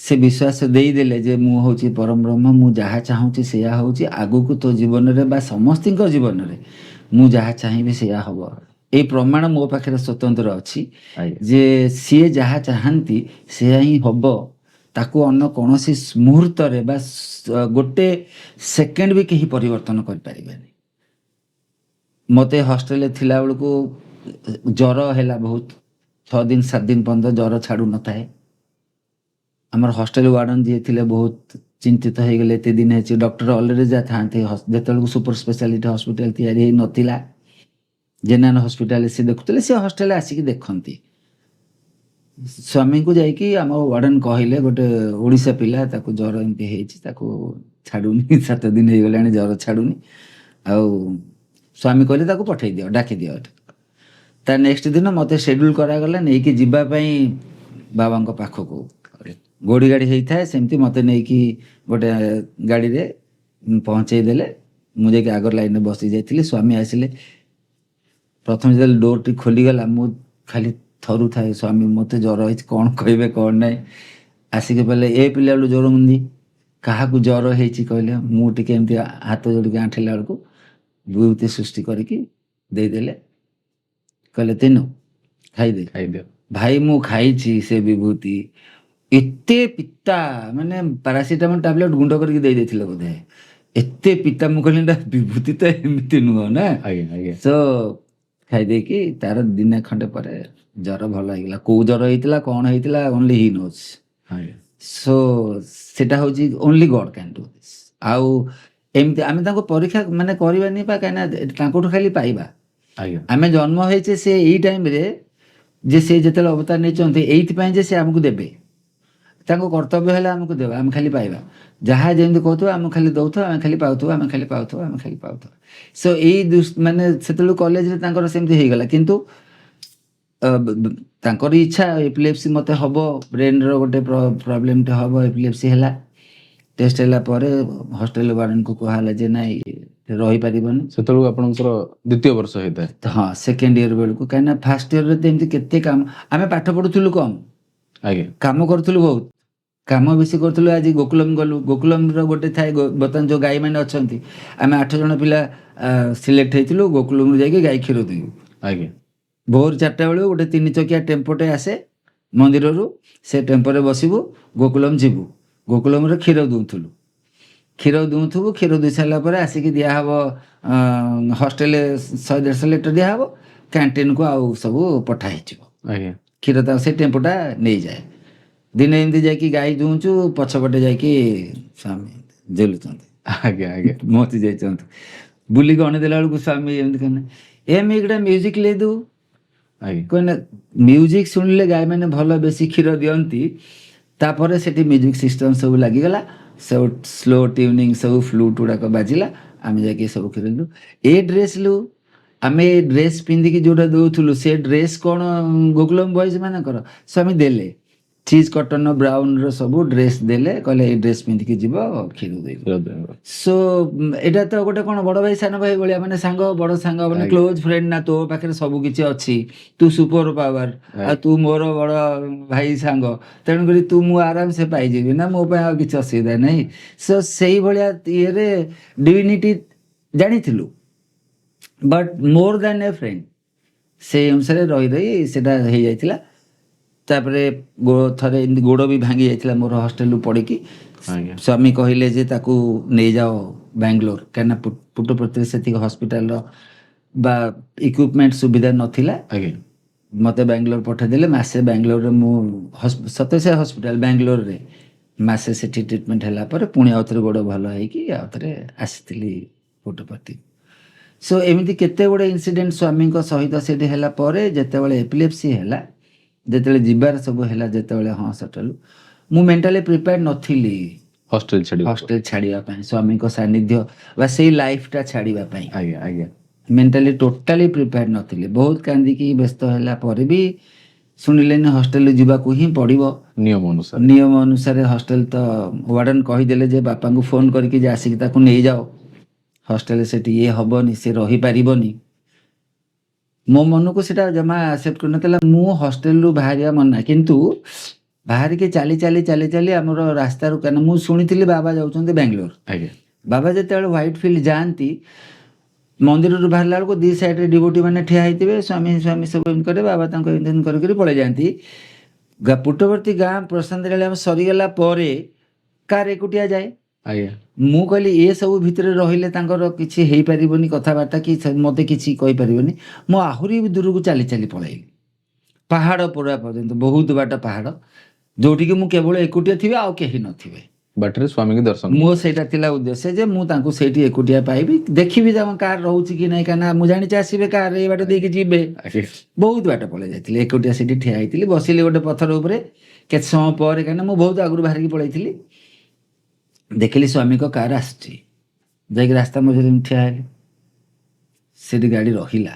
ସେ ବିଶ୍ୱାସ ଦେଇଦେଲେ ଯେ ମୁଁ ହେଉଛି ପରମ ବ୍ରହ୍ମ, ମୁଁ ଯାହା ଚାହୁଁଛି ସେଇଆ ହେଉଛି, ଆଗକୁ ତୋ ଜୀବନରେ ବା ସମସ୍ତଙ୍କ ଜୀବନରେ ମୁଁ ଯାହା ଚାହିଁବି ସେଇଆ ହେବ। ଏଇ ପ୍ରମାଣ ମୋ ପାଖରେ ସ୍ୱତନ୍ତ୍ର ଅଛି ଯେ ସିଏ ଯାହା ଚାହାନ୍ତି ସେଇଆ ହିଁ ହେବ। ତାକୁ ଅନ୍ୟ କୌଣସି ମୁହୂର୍ତ୍ତରେ ବା ଗୋଟେ ସେକେଣ୍ଡ ବି କେହି ପରିବର୍ତ୍ତନ କରିପାରିବେନି। ମୋତେ ହଷ୍ଟେଲରେ ଥିଲାବେଳକୁ ଜ୍ୱର ହେଲା ବହୁତ, 6 ଦିନ 7 ଦିନ ପର୍ଯ୍ୟନ୍ତ ଜ୍ୱର ଛାଡ଼ୁ ନଥାଏ। ଆମର ହଷ୍ଟେଲ ୱାର୍ଡନ ଯିଏ ଥିଲେ ବହୁତ ଚିନ୍ତିତ ହେଇଗଲେ, ଏତେ ଦିନ ହେଇଛି, ଡକ୍ଟର ଅଲରେଡ଼ି ଯାହା ଥାଆନ୍ତି, ଯେତେବେଳକୁ ସୁପର ସ୍ପେଶାଲିଟି ହସ୍ପିଟାଲ ତିଆରି ହେଇନଥିଲା, ଜେନେରାଲ ହସ୍ପିଟାଲ ସେ ଦେଖୁଥିଲେ, ସେ ହଷ୍ଟେଲରେ ଆସିକି ଦେଖନ୍ତି। ସ୍ୱାମୀଙ୍କୁ ଯାଇକି ଆମ ୱାର୍ଡନ କହିଲେ, ଗୋଟେ ଓଡ଼ିଶା ପିଲା, ତାକୁ ଜ୍ୱର ଏମିତି ହେଇଛି, ତାକୁ ଛାଡ଼ୁନି, 7 ଦିନ ହେଇଗଲାଣି ଜ୍ୱର ଛାଡ଼ୁନି। ଆଉ ସ୍ୱାମୀ କହିଲେ ତାକୁ ପଠେଇ ଦିଅ, ଡାକି ଦିଅ। ତା ନେକ୍ସଟ ଦିନ ମୋତେ ସେଡ୍ୟୁଲ୍ କରାଗଲା ନେଇକି ଯିବା ପାଇଁ ବାବାଙ୍କ ପାଖକୁ। ଗୋଡ଼ି ଗାଡ଼ି ହେଇଥାଏ, ସେମିତି ମୋତେ ନେଇକି ଗୋଟେ ଗାଡ଼ିରେ ପହଞ୍ଚେଇ ଦେଲେ। ମୁଁ ଯାଇକି ଆଗର ଲାଇନରେ ବସି ଯାଇଥିଲି। ସ୍ୱାମୀ ଆସିଲେ, ପ୍ରଥମେ ଯେତେବେଳେ ଡୋରଟି ଖୋଲିଗଲା ମୁଁ ଖାଲି ଥରୁଥାଏ, ସ୍ୱାମୀ ମୋତେ ଜ୍ୱର ହେଇଛି, କ'ଣ କହିବେ କ'ଣ ନାହିଁ। ଆସିକି କହିଲେ, ଏ ପିଲା ବେଳୁ ଜ୍ୱର ମୁନ୍ଦି, କାହାକୁ ଜ୍ୱର ହେଇଛି କହିଲେ। ମୁଁ ଟିକେ ଏମିତି ହାତ ଯୋଡ଼ିକି ଆଣ୍ଠେଇଲା ବେଳକୁ ବିଭୂତି ସୃଷ୍ଟି କରିକି ଦେଇଦେଲେ, କହିଲେ ତିନୁ ଖାଇଦିଅ। ଭାଇ ମୁଁ ଖାଇଛି ସେ ବିଭୂତି, ଏତେ ପିତା, ମାନେ ପାରାସିଟାମଲ ଟାବଲେଟ୍ ଗୁଣ୍ଡ କରିକି ଦେଇ ଦେଇଥିଲେ ବୋଧେ, ଏତେ ପିତା। ମୁଁ କହିଲି ନା ବିଭୂତି ତ ଏମିତି ନୁହଁ ନା। ସୋ ଖାଇଦେଇକି ତାର ଦିନେ ଖଣ୍ଡେ ପରେ ଜ୍ୱର ଭଲ ହେଇଗଲା। କୋଉ ଜ୍ୱର ହେଇଥିଲା, କ'ଣ ହେଇଥିଲା, ଓନ୍ଲି ହି ନୋଜ୍। ସୋ ସେଟା ହେଉଛି only God can do this. ଆଉ ଏମିତି ଆମେ ତାଙ୍କୁ ପରୀକ୍ଷା ମାନେ କରିବାନି ବା, କାହିଁକିନା ତାଙ୍କଠୁ ଖାଲି ପାଇବା। ଆମେ ଜନ୍ମ ହେଇଛେ ସେ ଏଇ ଟାଇମରେ, ଯେ ସେ ଯେତେବେଳେ ଅବତାର ନେଇଛନ୍ତି ଏଇଥିପାଇଁ ଯେ ସେ ଆମକୁ ଦେବେ, ତାଙ୍କ କର୍ତ୍ତବ୍ୟ ହେଲେ ଆମକୁ ଦେବା, ଆମେ ଖାଲି ପାଇବା। ଯାହା ଯେମିତି କହୁଥିବା ଆମେ ଖାଲି ଦେଉଥିବା, ଆମେ ଖାଲି ପାଉଥିବା, ଆମେ ଖାଲି ପାଉଥିବା, ଆମେ ଖାଲି ପାଉଥିବା। ସୋ ଏଇ ମାନେ ସେତେବେଳେ କଲେଜରେ ତାଙ୍କର ସେମିତି ହେଇଗଲା। କିନ୍ତୁ ତାଙ୍କର ଇଚ୍ଛା, ଏପିଲେପ୍ସି ମୋତେ ହେବ, ବ୍ରେନ୍ର ଗୋଟେ ପ୍ରୋବ୍ଲେମଟେ ହେବ, ଏପିଲେପ୍ସି ହେଲା। ଟେଷ୍ଟ ହେଲା ପରେ ହଷ୍ଟେଲ ୱାର୍ଡେନକୁ କୁହାହେଲା ଯେ ନାଇଁ ରହିପାରିବନି। ସେତେବେଳକୁ ଆପଣଙ୍କର 2ୟ ବର୍ଷ ହେଇଥାଏ? ହଁ, ସେକେଣ୍ଡ ଇୟର ବେଳକୁ। କାହିଁକିନା ଫାର୍ଷ୍ଟ ଇୟରରେ ତ ଏମିତି କେତେ କାମ, ଆମେ ପାଠ ପଢ଼ୁଥିଲୁ କମ୍, କାମ କରୁଥିଲୁ ବହୁତ, କାମ ବେଶୀ କରୁଥିଲୁ। ଆଜି ଗୋକୁଲମ ଗଲୁ, ଗୋକୁଲମର ଗୋଟେ ଥାଏ, ବର୍ତ୍ତମାନ ଯେଉଁ ଗାଈମାନେ ଅଛନ୍ତି, ଆମେ 8 ଜଣ ପିଲା ସିଲେକ୍ଟ ହେଇଥିଲୁ ଗୋକୁଲମରୁ ଯାଇକି ଗାଈ କ୍ଷୀର ଦେବୁ। ଭୋର 4ଟା ବେଳକୁ ଗୋଟେ 3 ଚକିଆ ଟେମ୍ପୋଟେ ଆସେ ମନ୍ଦିରରୁ, ସେ ଟେମ୍ପୋରେ ବସିବୁ, ଗୋକୁଲମ ଯିବୁ। ଗୋକୁଲମରେ କ୍ଷୀର ଦୁଉଁଥିଲୁ, କ୍ଷୀର ଦେଇ ସାରିଲା ପରେ ଆସିକି ଦିଆହେବ ହଷ୍ଟେଲରେ 100-150 ଲିଟର ଦିଆହେବ, କ୍ୟାଣ୍ଟିନ୍କୁ ଆଉ ସବୁ ପଠା ହେଇଯିବ କ୍ଷୀର। ତା ସେ ଟେମ୍ପୋଟା ନେଇଯାଏ। ଦିନେ ଏମିତି ଯାଇକି ଗାଈ ଦୁଉଁଛୁ, ପଛପଟେ ଯାଇକି ସ୍ୱାମୀ ଜେଲୁଛନ୍ତି, ମତି ଯାଇଛନ୍ତି। ବୁଲିକି ଅଣେଇଦେଲା ବେଳକୁ ସ୍ୱାମୀ ଏମିତି କହିଲେ, ଏମିତି ଗୋଟେ ମ୍ୟୁଜିକ୍ ଲେଇଦେବୁ। କହିଲେ ମ୍ୟୁଜିକ୍ ଶୁଣିଲେ ଗାଈମାନେ ଭଲ ବେଶୀ କ୍ଷୀର ଦିଅନ୍ତି। ତାପରେ ସେଠି ମ୍ୟୁଜିକ୍ ସିଷ୍ଟମ୍ ସବୁ ଲାଗିଗଲା, ସବୁ ସ୍ଲୋ ଟ୍ୟୁନିଂ, ସବୁ ଫ୍ଲୁଟ୍ ଗୁଡ଼ାକ ବାଜିଲା, ଆମେ ଯାଇକି ସବୁ କ୍ଷୀର ଦେଲୁ। ଏ ଡ୍ରେସ୍ ଆମେ ଏ ଡ୍ରେସ୍ ପିନ୍ଧିକି ଯେଉଁଟା ଦେଉଥିଲୁ, ସେ ଡ୍ରେସ୍ କ'ଣ ଗୋକୁଲମ ବଏଜ୍ ମାନଙ୍କର, ସ୍ୱାମୀ ଦେଲେ ଚିଜ୍ କଟନ ବ୍ରାଉନର ସବୁ ଡ୍ରେସ୍ ଦେଲେ, କହିଲେ ଏଇ ଡ୍ରେସ୍ ପିନ୍ଧିକି ଯିବ, କ୍ଷୀର ଦେବ। ସୋ ଏଇଟା ତ ଗୋଟେ କ'ଣ ବଡ଼ ଭାଇ ସାନ ଭାଇ ଭଳିଆ, ମାନେ ସାଙ୍ଗ, ବଡ଼ ସାଙ୍ଗ, ମାନେ କ୍ଲୋଜ୍ ଫ୍ରେଣ୍ଡ ନା। ତୋ ପାଖରେ ସବୁ କିଛି ଅଛି, ତୁ ସୁପର ପାୱାର, ଆଉ ତୁ ମୋର ବଡ଼ ଭାଇ ସାଙ୍ଗ, ତେଣୁକରି ତୁ ମୁଁ ଆରାମସେ ପାଇଯିବି ନା, ମୋ ପାଇଁ ଆଉ କିଛି ଅସୁବିଧା ନାହିଁ। ସୋ ସେଇଭଳିଆ ଇଏରେ ଡିଭିନିଟି ଜାଣିଥିଲୁ, but more than a friend, ସେଇ ଅନୁସାରେ ରହି ସେଟା ହେଇଯାଇଥିଲା। ତାପରେ ଥରେ ଏମିତି ଗୋଡ଼ ବି ଭାଙ୍ଗି ଯାଇଥିଲା ମୋର ହଷ୍ଟେଲରୁ ପଡ଼ିକି। ସ୍ୱାମୀ କହିଲେ ଯେ ତାକୁ ନେଇଯାଅ ବାଙ୍ଗାଲୋର, କାହିଁକିନା ପୁଟ୍ଟପର୍ତ୍ତିରେ ସେତିକି ହସ୍ପିଟାଲର ବା ଇକ୍ୟୁପମେଣ୍ଟ ସୁବିଧା ନଥିଲା। ମୋତେ ବାଙ୍ଗାଲୋର ପଠାଇଦେଲେ। ମାସେ ବାଙ୍ଗାଲୋରରେ ମୁଁ ସତ୍ୟସାଇ ହସ୍ପିଟାଲ ବାଙ୍ଗାଲୋରରେ ମାସେ ସେଠି ଟ୍ରିଟମେଣ୍ଟ ହେଲା ପରେ ପୁଣି ଆଉଥରେ ଗୋଡ଼ ଭଲ ହେଇକି ଆଉଥରେ ଆସିଥିଲି ପୁଟ୍ଟପର୍ତ୍ତି। ସୋ ଏମିତି କେତେ ଗୁଡ଼େ ଇନସିଡେଣ୍ଟ ସ୍ୱାମୀଙ୍କ ସହିତ ସେଠି ହେଲା ପରେ, ଯେତେବେଳେ ଏପିଲେପ୍ସି ହେଲା, ଯେତେବେଳେ ଯିବାର ସବୁ ହେଲା, ଯେତେବେଳେ ହଁ ସେଟେଲ, ମୁଁ ମେଣ୍ଟାଲି ପ୍ରିପେୟାର୍ଡ ନଥିଲି। ହଷ୍ଟେଲ ଛାଡିବା ହଷ୍ଟେଲ ଛାଡ଼ିବା ପାଇଁ, ସ୍ୱାମୀଙ୍କ ସାନ୍ନିଧ୍ୟ ବା ସେଇ ଲାଇଫଟା ଛାଡ଼ିବା ପାଇଁ ଆଜ୍ଞା ଆଜ୍ଞା ମେଣ୍ଟାଲି ଟୋଟାଲି ପ୍ରିପେୟାର ନଥିଲେ। ବହୁତ କାନ୍ଦିକି ବ୍ୟସ୍ତ ହେଲା ପରେ ବି ଶୁଣିଲେନି, ହଷ୍ଟେଲ ଯିବାକୁ ହିଁ ପଡ଼ିବ। ନିୟମ ଅନୁସାରେ ନିୟମ ଅନୁସାରେ ହଷ୍ଟେଲ ତ ୱାର୍ଡେନ କହିଦେଲେ ଯେ ବାପାଙ୍କୁ ଫୋନ୍ କରିକି ଯେ ଆସିକି ତାକୁ ନେଇଯାଅ, ହଷ୍ଟେଲ ସେଠି ଇଏ ହବନି, ସେ ରହିପାରିବନି। ମୋ ମନକୁ ସେଟା ଜମା ଆକ୍ସେପ୍ଟ କରିନଥିଲା। ମୁଁ ହଷ୍ଟେଲରୁ ବାହାରିବା ମନା, କିନ୍ତୁ ବାହାରିକି ଚାଲି ଚାଲି ଚାଲି ଚାଲି ଆମର ରାସ୍ତାରୁ, କାରଣ ମୁଁ ଶୁଣିଥିଲି ବାବା ଯାଉଛନ୍ତି ବାଙ୍ଗାଲୋର। ଆଜ୍ଞା ବାବା ଯେତେବେଳେ ହ୍ୱାଇଟ୍ ଫିଲ୍ଡ ଯାଆନ୍ତି, ମନ୍ଦିରରୁ ବାହାରିଲା ବେଳକୁ ଦି ସାଇଡ଼ରେ ଡିଭୋଟି ମାନେ ଠିଆ ହେଇଥିବେ, ସ୍ୱାମୀ ସ୍ୱାମୀ ସବୁ ଏମିତି କରିବେ, ବାବା ତାଙ୍କୁ ଏମିତି କରିକି ପଳେଇ ଯାଆନ୍ତି। ପୁଟବର୍ତ୍ତୀ ଗାଁ ପ୍ରଶାନ୍ତ ରେଳ ସରିଗଲା ପରେ କାର ଏକୁଟିଆ ଯାଏ। ଆଜ୍ଞା ମୁଁ କହିଲି ଏ ସବୁ ଭିତରେ ରହିଲେ ତାଙ୍କର କିଛି ହେଇପାରିବନି, କଥାବାର୍ତ୍ତା କି ମୋତେ କିଛି କହିପାରିବନି। ମୁଁ ଆହୁରି ଦୂରକୁ ଚାଲି ଚାଲି ପଳେଇଲି, ପାହାଡ଼ ପୁରା ପର୍ଯ୍ୟନ୍ତ, ବହୁତ ବାଟ ପାହାଡ଼, ଯୋଉଠିକି ମୁଁ କେବଳ ଏକୁଟିଆ ଥିବି, ଆଉ କେହି ନଥିବେ। ବାଟରେ ସ୍ୱାମୀଙ୍କୁ ଦର୍ଶନ ମୋ ସେଇଟା ଥିଲା ଉଦ୍ଦେଶ୍ୟ ଯେ ମୁଁ ତାଙ୍କୁ ସେଇଠି ଏକୁଟିଆ ପାଇବି, ଦେଖିବି ତାଙ୍କ କାର ରହୁଛି କି ନାହିଁ, କାହିଁକିନା ମୁଁ ଜାଣିଛି ଆସିବେ କାର ଏଇ ବାଟ ଦେଇକି ଯିବେ। ଆଜ୍ଞା ବହୁତ ବାଟ ପଳେଇ ଯାଇଥିଲି, ଏକୁଟିଆ ସେଠି ଠିଆ ହେଇଥିଲି, ବସିଲି ଗୋଟେ ପଥର ଉପରେ। କେତେ ସମୟ ପରେ, କାହିଁକିନା ମୁଁ ବହୁତ ଆଗରୁ ବାହାରିକି ପଳେଇଥିଲି, ଦେଖିଲି ସ୍ୱାମୀଙ୍କ କାର ଆସୁଛି, ଯାଇକି ରାସ୍ତା ମଝିରେ ଠିଆ ହେଲି। ସେଠି ଗାଡ଼ି ରହିଲା,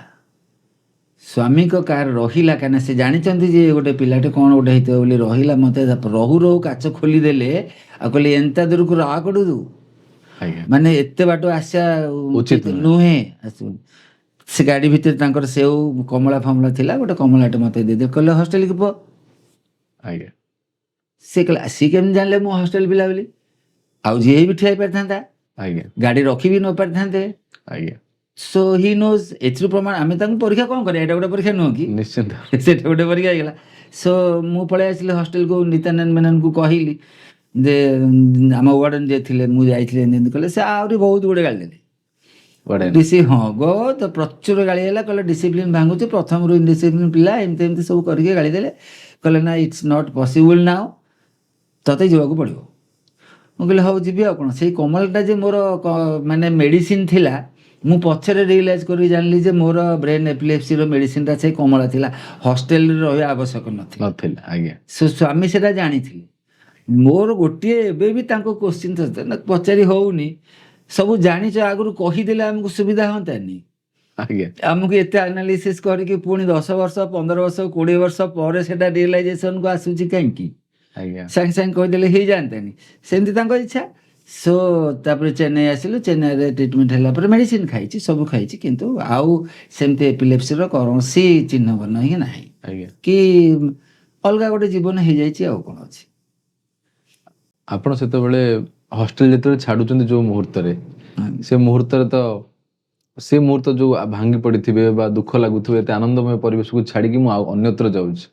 ସ୍ୱାମୀଙ୍କ କାର ରହିଲା, କାହିଁକିନା ସେ ଜାଣିଛନ୍ତି ଯେ ଗୋଟେ ପିଲାଟେ କ'ଣ ଗୋଟେ ହେଇଥିବ ବୋଲି ରହିଲା। ମୋତେ ରହୁ ରହୁ କାଚ ଖୋଲିଦେଲେ ଆଉ କହିଲେ ଏନ୍ତା ଦୂରକୁ ରା କଡ଼ୁ, ଆଜ୍ଞା ମାନେ ଏତେ ବାଟ ଆସିବା ଉଚିତ ନୁହେଁ। ସେ ଗାଡ଼ି ଭିତରେ ତାଙ୍କର ସେଉ କମଳା ଫମଳା ଥିଲା, ଗୋଟେ କମଳାଟେ ମୋତେ ଦେଇଦେଲେ, କହିଲେ ହଷ୍ଟେଲକୁ ପో। ଆଜ୍ଞା ସେ କହିଲା, ସିଏ କେମିତି ଜାଣିଲେ ମୁଁ ହଷ୍ଟେଲ ପିଲା ବୋଲି? ଆଉ ଯିଏ ବି ଠିଆ ହେଇପାରିଥାନ୍ତା, ଆଜ୍ଞା ଗାଡ଼ି ରଖି ବି ନ ପାରିଥାନ୍ତେ। ଆଜ୍ଞା ସୋ ହି ନୋଜ୍, ଏଥିରୁ ପ୍ରମାଣ ଆମେ ତାଙ୍କୁ ପରୀକ୍ଷା କ'ଣ କରିବା, ଏଇଟା ଗୋଟେ ପରୀକ୍ଷା ନୁହଁ କି? ନିଶ୍ଚିନ୍ତ ସେଟା ଗୋଟେ ପରୀକ୍ଷା ହେଇଗଲା। ସୋ ମୁଁ ପଳେଇ ଆସିଲି ହଷ୍ଟେଲକୁ, ନିତ୍ୟାନନ୍ଦ ମେନନଙ୍କୁ କହିଲି ଯେ ଆମ ୱାର୍ଡେନ ଯିଏ ଥିଲେ, ମୁଁ ଯାଇଥିଲି ଏମିତି କଲେ, ସେ ଆହୁରି ବହୁତ ଗୁଡ଼େ ଗାଳି ଦେଲେ। ହଁ ବହୁତ ପ୍ରଚୁର ଗାଳି ହେଲା, କହିଲେ ଡିସିପ୍ଲିନ ଭାଙ୍ଗୁଛି, ପ୍ରଥମରୁ ଇନଡିସିପ୍ଲିନ ପିଲା, ଏମିତି ଏମିତି ସବୁ କରିକି ଗାଳି ଦେଲେ। କହିଲେ ନା, ଇଟ୍ସ ନଟ୍ ପସିବୁଲ ନାଉ, ତତେ ଯିବାକୁ ପଡ଼ିବ। ମୁଁ କହିଲି ହଉ ଯିବି ଆଉ କ'ଣ। ସେଇ କମଳଟା ଯେ ମୋର ମାନେ ମେଡ଼ିସିନ ଥିଲା, ମୁଁ ପଛରେ ରିୟଲାଇଜ୍ କରିକି ଜାଣିଲି ଯେ ମୋର ବ୍ରେନ୍ ଏପିଲେପ୍ସିର ମେଡ଼ିସିନଟା ସେଇ କମଳା ଥିଲା, ହଷ୍ଟେଲରେ ରହିବା ଆବଶ୍ୟକ ନଥିଲା। ଆଜ୍ଞା ସେ ସ୍ୱାମୀ ସେଟା ଜାଣିଥିଲେ। ମୋର ଗୋଟିଏ ଏବେ ବି ତାଙ୍କୁ କୋଶ୍ଚିନ୍ ପଚାରି ହଉନି, ସବୁ ଜାଣିଛ, ଆଗରୁ କହିଦେଲେ ଆମକୁ ସୁବିଧା ହୁଅନ୍ତାନି। ଆଜ୍ଞା ଆମକୁ ଏତେ ଆନାଲିସିସ୍ କରିକି ପୁଣି 10 ବର୍ଷ 15 ବର୍ଷ 20 ବର୍ଷ ପରେ ସେଟା ରିୟଲାଇଜେସନକୁ ଆସୁଛି କାହିଁକି? ଆଜ୍ଞା ସାଙ୍ଗେ ସାଙ୍ଗେ କହିଦେଲେ ହେଇଯାଆନ୍ତାନି। ସେମିତି ତାଙ୍କ ଇଚ୍ଛା। ସୋ ତାପରେ ଚେନ୍ନାଇ ଆସିଲୁ, ଚେନ୍ନାଇରେ ଟ୍ରିଟମେଣ୍ଟ ହେଲା ପରେ ମେଡ଼ିସିନ ଖାଇଛି, ସବୁ ଖାଇଛି, କିନ୍ତୁ ଆଉ ସେମିତି ଏପିଲେପ୍ସିର କୌଣସି ଚିହ୍ନ ବର୍ଣ୍ଣ ହିଁ ନାହିଁ, ଆଜ୍ଞା କି ଅଲଗା ଗୋଟେ ଜୀବନ ହେଇଯାଇଛି, ଆଉ କ'ଣ ଅଛି। ଆପଣ ସେତେବେଳେ ହଷ୍ଟେଲ ଯେତେବେଳେ ଛାଡୁଛନ୍ତି ଯୋଉ ମୁହୂର୍ତ୍ତରେ, ସେ ମୁହୂର୍ତ୍ତରେ ତ ସେ ମୁହୂର୍ତ୍ତ ଯୋଉ ଭାଙ୍ଗି ପଡିଥିବେ ବା ଦୁଃଖ ଲାଗୁଥିବ, ଏତେ ଆନନ୍ଦମୟ ପରିବେଶକୁ ଛାଡିକି ମୁଁ ଆଉ ଅନ୍ୟତ୍ର ଯାଉଛି,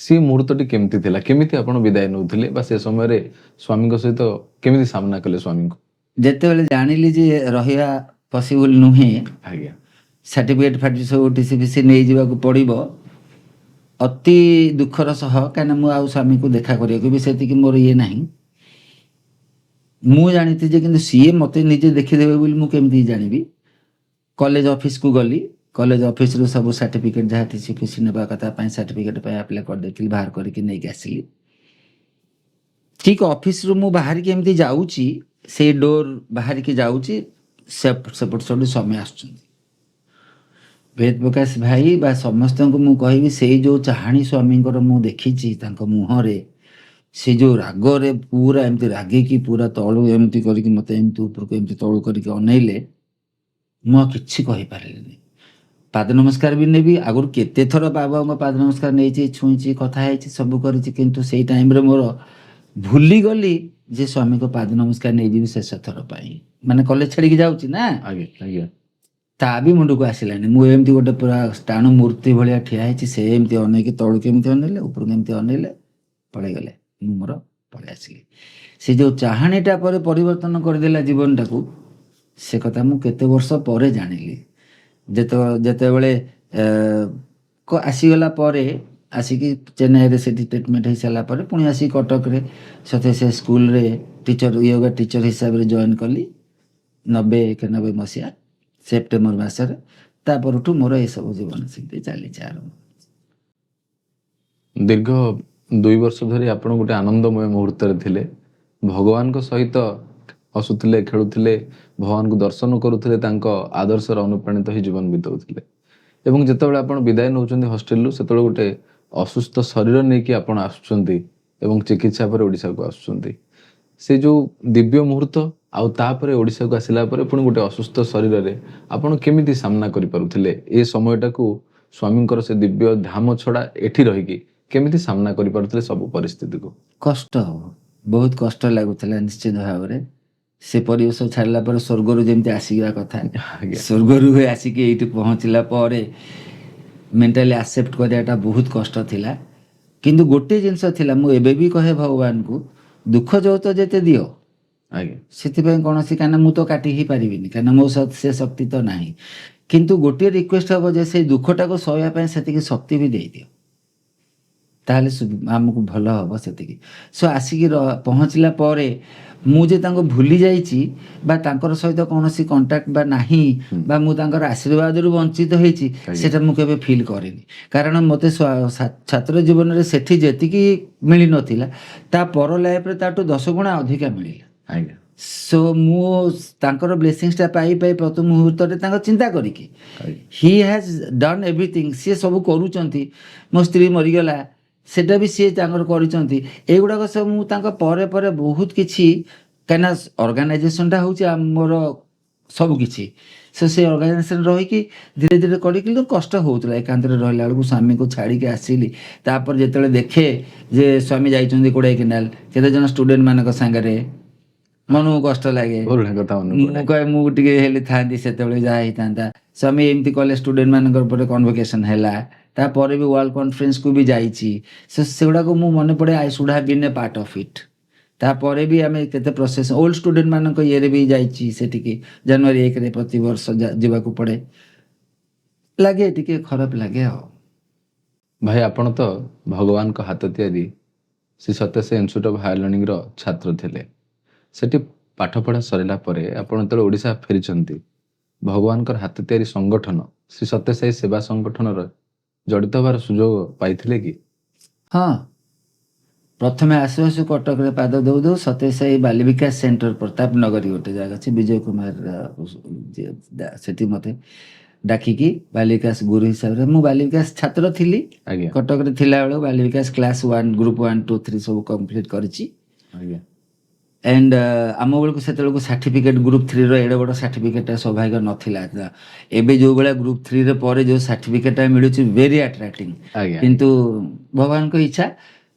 ସେ ମୁହୂର୍ତ୍ତଟି କେମିତି ଥିଲା? କେମିତି ଆପଣ ବିଦାୟ ନେଉଥିଲେ, ବା ସେ ସମୟରେ ସ୍ୱାମୀଙ୍କ ସହିତ କେମିତି ସାମ୍ନା କଲେ ସ୍ୱାମୀଙ୍କୁ? ଯେତେବେଳେ ଜାଣିଲି ଯେ ରହିବା ପସିବୁଲ ନୁହେଁ, ଆଜ୍ଞା ସାର୍ଟିଫିକେଟ ଫାର୍ଟିଫିକେଟ ସବୁ ଟିସି ଫିସି ନେଇଯିବାକୁ ପଡ଼ିବ, ଅତି ଦୁଃଖର ସହ, କାହିଁକିନା ମୁଁ ଆଉ ସ୍ୱାମୀକୁ ଦେଖା କରିବାକୁ ବି ସେତିକି ମୋର ଇଏ ନାହିଁ। ମୁଁ ଜାଣିଥିଲି ଯେ, କିନ୍ତୁ ସିଏ ମୋତେ ନିଜେ ଦେଖିଦେବେ ବୋଲି ମୁଁ କେମିତି ଜାଣିବି? କଲେଜ ଅଫିସକୁ ଗଲି, କଲେଜ ଅଫିସରୁ ସବୁ ସାର୍ଟିଫିକେଟ ଯାହା ଟିସି ଫିସି ନେବା କଥା ପାଇଁ ସାର୍ଟିଫିକେଟ ପାଇଁ ଆପ୍ଲାଏ କରିଦେଇଥିଲି, ବାହାର କରିକି ନେଇକି ଆସିଲି। ଠିକ୍ ଅଫିସରୁ ମୁଁ ବାହାରିକି ଏମିତି ଯାଉଛି, ସେଇ ଡୋର ବାହାରିକି ଯାଉଛି, ସେପଟ ସେଠୁ ସ୍ୱାମୀ ଆସୁଛନ୍ତି। ବେଦ ପ୍ରକାଶ ଭାଇ ବା ସମସ୍ତଙ୍କୁ ମୁଁ କହିବି, ସେଇ ଯେଉଁ ଚାହାଣୀ ସ୍ୱାମୀଙ୍କର ମୁଁ ଦେଖିଛି ତାଙ୍କ ମୁହଁରେ, ସେ ଯେଉଁ ରାଗରେ ପୁରା ଏମିତି ରାଗିକି ପୁରା ତଳୁ ଏମିତି କରିକି ମୋତେ ଏମିତି ଉପରକୁ ଏମିତି ତଳୁ କରିକି ଅନେଇଲେ, ମୁଁ ଆଉ କିଛି କହିପାରିଲିନି। ପାଦ ନମସ୍କାର ବି ନେବି, ଆଗରୁ କେତେ ଥର ବାବାଙ୍କ ପାଦ ନମସ୍କାର ନେଇଛି, ଛୁଇଁଛି, କଥା ହେଇଛି, ସବୁ କରିଛି, କିନ୍ତୁ ସେଇ ଟାଇମରେ ମୋର ଭୁଲିଗଲି ଯେ ସ୍ୱାମୀଙ୍କ ପାଦ ନମସ୍କାର ନେଇଯିବି ଶେଷ ଥର ପାଇଁ, ମାନେ କଲେଜ ଛାଡ଼ିକି ଯାଉଛି ନା। ଆଜ୍ଞା ଆଜ୍ଞା ତା ବି ମୁଣ୍ଡକୁ ଆସିଲାନି। ମୁଁ ଏମିତି ଗୋଟେ ପୁରା ସ୍ଥାଣୁ ମୂର୍ତ୍ତି ଭଳିଆ ଠିଆ ହେଇଛି, ସେ ଏମିତି ଅନେଇକି ତଳକୁ ଏମିତି ଅନେଇଲେ, ଉପରକୁ ଏମିତି ଅନେଇଲେ, ପଳେଇଗଲେ। ମୁଁ ମୋର ପଳେଇ ଆସିଲି। ସେ ଯେଉଁ ଚାହାଣୀଟା ପରେ ପରିବର୍ତ୍ତନ କରିଦେଲା ଜୀବନଟାକୁ, ସେ କଥା ମୁଁ କେତେ ବର୍ଷ ପରେ ଜାଣିଲି। ଯେତେବେଳେ ଆସିଗଲା ପରେ, ଆସିକି ଚେନ୍ନାଇରେ ସେଠି ଟ୍ରିଟମେଣ୍ଟ ହେଇସାରିଲା ପରେ ପୁଣି ଆସିକି କଟକରେ ସତେ ସେ ସ୍କୁଲରେ ଟିଚର, ୟୋଗା ଟିଚର ହିସାବରେ ଜଏନ୍ କଲି 91 ମସିହା ସେପ୍ଟେମ୍ବର ମାସରେ। ତା ପରଠୁ ମୋର ଏସବୁ ଜୀବନ ସେମିତି ଚାଲିଛି ଆରମ୍ଭ। ଦୀର୍ଘ 2 ବର୍ଷ ଧରି ଆପଣ ଗୋଟେ ଆନନ୍ଦମୟ ମୁହୂର୍ତ୍ତରେ ଥିଲେ, ଭଗବାନଙ୍କ ସହିତ ହସୁଥିଲେ, ଖେଳୁଥିଲେ, ଭଗବାନଙ୍କୁ ଦର୍ଶନ କରୁଥିଲେ, ତାଙ୍କ ଆଦର୍ଶରେ ଅନୁପ୍ରାଣିତ ହୋଇ ଜୀବନ ବିତାଉଥିଲେ। ଏବଂ ଯେତେବେଳେ ଆପଣ ବିଦାୟ ନେଉଛନ୍ତି ହଷ୍ଟେଲରୁ, ସେତେବେଳେ ଗୋଟେ ଅସୁସ୍ଥ ଶରୀର ନେଇକି ଆପଣ ଆସୁଛନ୍ତି ଏବଂ ଚିକିତ୍ସା ପରେ ଓଡ଼ିଶାକୁ ଆସୁଛନ୍ତି। ସେ ଯେଉଁ ଦିବ୍ୟ ମୁହୂର୍ତ୍ତ ଆଉ ତାପରେ ଓଡ଼ିଶାକୁ ଆସିଲା ପରେ ପୁଣି ଗୋଟେ ଅସୁସ୍ଥ ଶରୀରରେ ଆପଣ କେମିତି ସାମ୍ନା କରିପାରୁଥିଲେ ଏ ସମୟଟାକୁ? ସ୍ୱାମୀଙ୍କର ସେ ଦିବ୍ୟ ଧାମ ଛଡ଼ା ଏଠି ରହିକି କେମିତି ସାମ୍ନା କରିପାରୁଥିଲେ ସବୁ ପରିସ୍ଥିତିକୁ? କଷ୍ଟ ହବ, ବହୁତ କଷ୍ଟ ଲାଗୁଥିଲା ନିଶ୍ଚିତ ଭାବରେ। ସେ ପରିବେଶ ଛାଡ଼ିଲା ପରେ ସ୍ୱର୍ଗରୁ ଯେମିତି ଆସିବା କଥା, ଆଜ୍ଞା। ସ୍ୱର୍ଗରୁ ଆସିକି ଏଇଠି ପହଞ୍ଚିଲା ପରେ ମେଣ୍ଟାଲି ଆକ୍ସେପ୍ଟ କରିବାଟା ବହୁତ କଷ୍ଟ ଥିଲା। କିନ୍ତୁ ଗୋଟିଏ ଜିନିଷ ଥିଲା, ମୁଁ ଏବେ ବି କହେ ଭଗବାନଙ୍କୁ, ଦୁଃଖ ଯୌତ ଯେତେ ଦିଅ, ଆଜ୍ଞା ସେଥିପାଇଁ କୌଣସି, କାହିଁକିନା ମୁଁ ତ କାଟି ହିଁ ପାରିବିନି, କାହିଁକିନା ମୋ ସେ ଶକ୍ତି ତ ନାହିଁ। କିନ୍ତୁ ଗୋଟିଏ ରିକ୍ୱେଷ୍ଟ ହେବ ଯେ ସେଇ ଦୁଃଖଟାକୁ ସହିବା ପାଇଁ ସେତିକି ଶକ୍ତି ବି ଦେଇଦିଅ, ତାହେଲେ ଆମକୁ ଭଲ ହେବ ସେତିକି। ସୋ ଆସିକି ପହଞ୍ଚିଲା ପରେ ମୁଁ ଯେ ତାଙ୍କୁ ଭୁଲି ଯାଇଛି ବା ତାଙ୍କର ସହିତ କୌଣସି କଣ୍ଟାକ୍ଟ ବା ନାହିଁ ବା ମୁଁ ତାଙ୍କର ଆଶୀର୍ବାଦରୁ ବଞ୍ଚିତ ହେଇଛି, ସେଇଟା ମୁଁ କେବେ ଫିଲ୍ କରେନି। କାରଣ ମୋତେ ଛାତ୍ର ଜୀବନରେ ସେଠି ଯେତିକି ମିଳିନଥିଲା, ତା ପର ଲାଇଫ୍ରେ ତାଠୁ 10 ଗୁଣା ଅଧିକା ମିଳିଲା। ଆଜ୍ଞା ସୋ ମୁଁ ତାଙ୍କର ବ୍ଲେସିଂସଟା ପାଇ ପ୍ରତି ମୁହୂର୍ତ୍ତରେ ତାଙ୍କ ଚିନ୍ତା କରିକି, ହି ହ୍ୟାଜ୍ ଡନ୍ ଏଭ୍ରିଥିଙ୍ଗ, ସିଏ ସବୁ କରୁଛନ୍ତି। ମୋ ସ୍ତ୍ରୀ ମରିଗଲା, ସେଟା ବି ସିଏ ତାଙ୍କର କରିଛନ୍ତି। ଏଗୁଡ଼ାକ ସବୁ ମୁଁ ତାଙ୍କ ପରେ ପରେ ବହୁତ କିଛି, କାହିଁକିନା ଅର୍ଗାନାଇଜେସନଟା ହେଉଛି ଆମର ସବୁକିଛି। ସେ ଅର୍ଗାନାଇଜେସନ ରହିକି ଧୀରେ ଧୀରେ କରିକି କଷ୍ଟ ହେଉଥିଲା। ଏକାନ୍ତରେ ରହିଲା ବେଳକୁ ସ୍ୱାମୀକୁ ଛାଡ଼ିକି ଆସିଲି। ତାପରେ ଯେତେବେଳେ ଦେଖେ ଯେ ସ୍ୱାମୀ ଯାଇଛନ୍ତି କୋଡ଼ାଇକେନାଲ କେତେଜଣ ଷ୍ଟୁଡେଣ୍ଟମାନଙ୍କ ସାଙ୍ଗରେ, ମନକୁ କଷ୍ଟ ଲାଗେ। ମୁଁ କହେ ମୁଁ ଟିକେ ହେଲେ ଥାନ୍ତି ସେତେବେଳେ, ଯାହା ହେଇଥାନ୍ତା। ସ୍ୱାମୀ ଏମିତି କଲେ, ଷ୍ଟୁଡେଣ୍ଟମାନଙ୍କର ଉପରେ କନଭୋକେସନ୍ ହେଲା, ତାପରେ ବି ୱାର୍ଲଡ କନଫରେନ୍ସକୁ ବି ଯାଇଛି। ସେଗୁଡ଼ାକୁ ମୁଁ ମନେ ପଡ଼େ, I should have been a part of it. ତାପରେ ବି ଆମେ କେତେ ପ୍ରୋସେସ୍, ଓଲ୍ଡ ଷ୍ଟୁଡେଣ୍ଟମାନଙ୍କ ଇଏରେ ବି ଯାଇଛି ସେଠିକି। ଜାନୁଆରୀ 1ରେ ପ୍ରତିବର୍ଷ ଯିବାକୁ ପଡ଼େ। ଲାଗେ, ଟିକେ ଖରାପ ଲାଗେ ଆଉ। ଭାଇ, ଆପଣ ତ ଭଗବାନଙ୍କ ହାତ ତିଆରି Shri Satya Sai institute of higher ଲର୍ଣ୍ଣିଂର ଛାତ୍ର ଥିଲେ। ସେଠି ପାଠପଢ଼ା ସରିଲା ପରେ ଆପଣ ଯେତେବେଳେ ଓଡ଼ିଶା ଫେରିଛନ୍ତି, ଭଗବାନଙ୍କର ହାତ ତିଆରି ସଂଗଠନ ଶ୍ରୀ ସତ୍ୟ ସାଇ ସେବା ସଂଗଠନର ଜଡ଼ିତ ହେବାର ସୁଯୋଗ ପାଇଥିଲେ କି? ହଁ, ପ୍ରଥମେ ଆସୁ ଆସୁ କଟକରେ ପାଦ ଦେଉ ଦେଉ ସତ୍ୟ ସାଇ ବାଲ୍ୟ ବିକାଶ ସେଣ୍ଟର, ପ୍ରତାପ ନଗରୀ ଗୋଟେ ଜାଗା ଅଛି, ବିଜୟ କୁମାର ସେଠି ମୋତେ ଡାକିକି ବାଲ୍ୟ ବିକାଶ ଗୁରୁ ହିସାବରେ, ମୁଁ ବାଲ୍ୟ ବିକାଶ ଛାତ୍ର ଥିଲି। ଆଜ୍ଞା କଟକରେ ଥିଲାବେଳକୁ ବାଲ୍ୟ ବିକାଶ କ୍ଲାସ୍ 1, ଗ୍ରୁପ୍ 1, 2, 3 ସବୁ କମ୍ପ୍ଲିଟ୍ କରିଛି। ଆଜ୍ଞା ଆଣ୍ଡ ଆମ ବେଳକୁ ସେତେବେଳକୁ ସାର୍ଟିଫିକେଟ୍ ଗ୍ରୁପ୍ 3ର ଏଡ଼େ ବଡ଼ ସାର୍ଟିଫିକେଟ୍ଟା ସୌଭାଗ୍ୟ ନଥିଲା। ଏବେ ଯେଉଁ ଭଳିଆ ଗ୍ରୁପ୍ 3ରେ ପରେ ଯେଉଁ ସାର୍ଟିଫିକେଟ୍ଟା ମିଳୁଛି, ଭେରି ଆଟ୍ରାକ୍ଟିଂ। ଆଜ୍ଞା କିନ୍ତୁ ଭଗବାନଙ୍କ ଇଚ୍ଛା।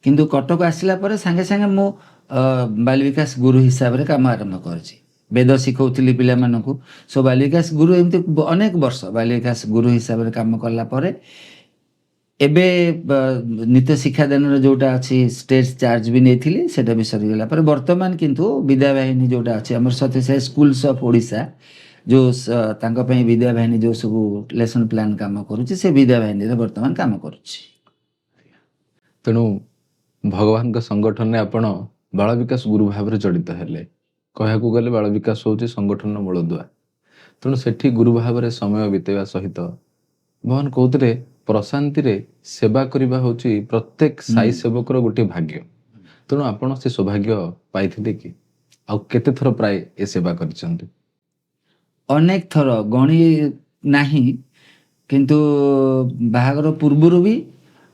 କିନ୍ତୁ କଟକ ଆସିଲା ପରେ ସାଙ୍ଗେ ସାଙ୍ଗେ ମୁଁ ବାଲ୍ୟ ବିକାଶ ଗୁରୁ ହିସାବରେ କାମ ଆରମ୍ଭ କରିଛି। ବେଦ ଶିଖଉଥିଲି ପିଲାମାନଙ୍କୁ। ସୋ ବାଲ୍ୟ ବିକାଶ ଗୁରୁ, ଏମିତି ଅନେକ ବର୍ଷ ବାଲ୍ୟ ବିକାଶ ଗୁରୁ ହିସାବରେ କାମ କଲା ପରେ ଏବେ ନିତ୍ୟ ଶିକ୍ଷାଦାନର ଯେଉଁଟା ଅଛି ଷ୍ଟେଜ୍ ଚାର୍ଜ ବି ନେଇଥିଲି, ସେଇଟା ବି ସରିଗଲା ପରେ ବର୍ତ୍ତମାନ କିନ୍ତୁ ବିଦ୍ୟାବାହିନୀ ଯେଉଁଟା ଅଛି ଆମର ସତ୍ୟ ସାଇ ସ୍କୁଲ୍ସ ଅଫ୍ ଓଡ଼ିଶା, ଯେଉଁ ତାଙ୍କ ପାଇଁ ବିଦ୍ୟାବାହିନୀ ଯେଉଁ ସବୁ ଲେସନ୍ ପ୍ଲାନ୍ କାମ କରୁଛି, ସେ ବିଦ୍ୟାବାହିନୀରେ ବର୍ତ୍ତମାନ କାମ କରୁଛି। ତେଣୁ ଭଗବାନଙ୍କ ସଂଗଠନରେ ଆପଣ ବାଳ ବିକାଶ ଗୁରୁ ଭାବରେ ଜଡ଼ିତ ହେଲେ। କହିବାକୁ ଗଲେ ବାଳ ବିକାଶ ହେଉଛି ସଂଗଠନର ମୂଳଦୁଆ। ତେଣୁ ସେଠି ଗୁରୁ ଭାବରେ ସମୟ ବିତେଇବା ସହିତ ଭଗବାନ କହୁଥିଲେ ପ୍ରଶାନ୍ତିରେ ସେବା କରିବା ହେଉଛି ପ୍ରତ୍ୟେକ ସାଇ ସେବକର ଗୋଟିଏ ଭାଗ୍ୟ। ତେଣୁ ଆପଣ ସେ ସୌଭାଗ୍ୟ ପାଇଥିଲେ କି? ଆଉ କେତେ ଥର ପ୍ରାୟ ଏ ସେବା କରିଛନ୍ତି? ଅନେକ ଥର, ଗଣି ନାହିଁ। କିନ୍ତୁ ବାହାଘର ପୂର୍ବରୁ ବି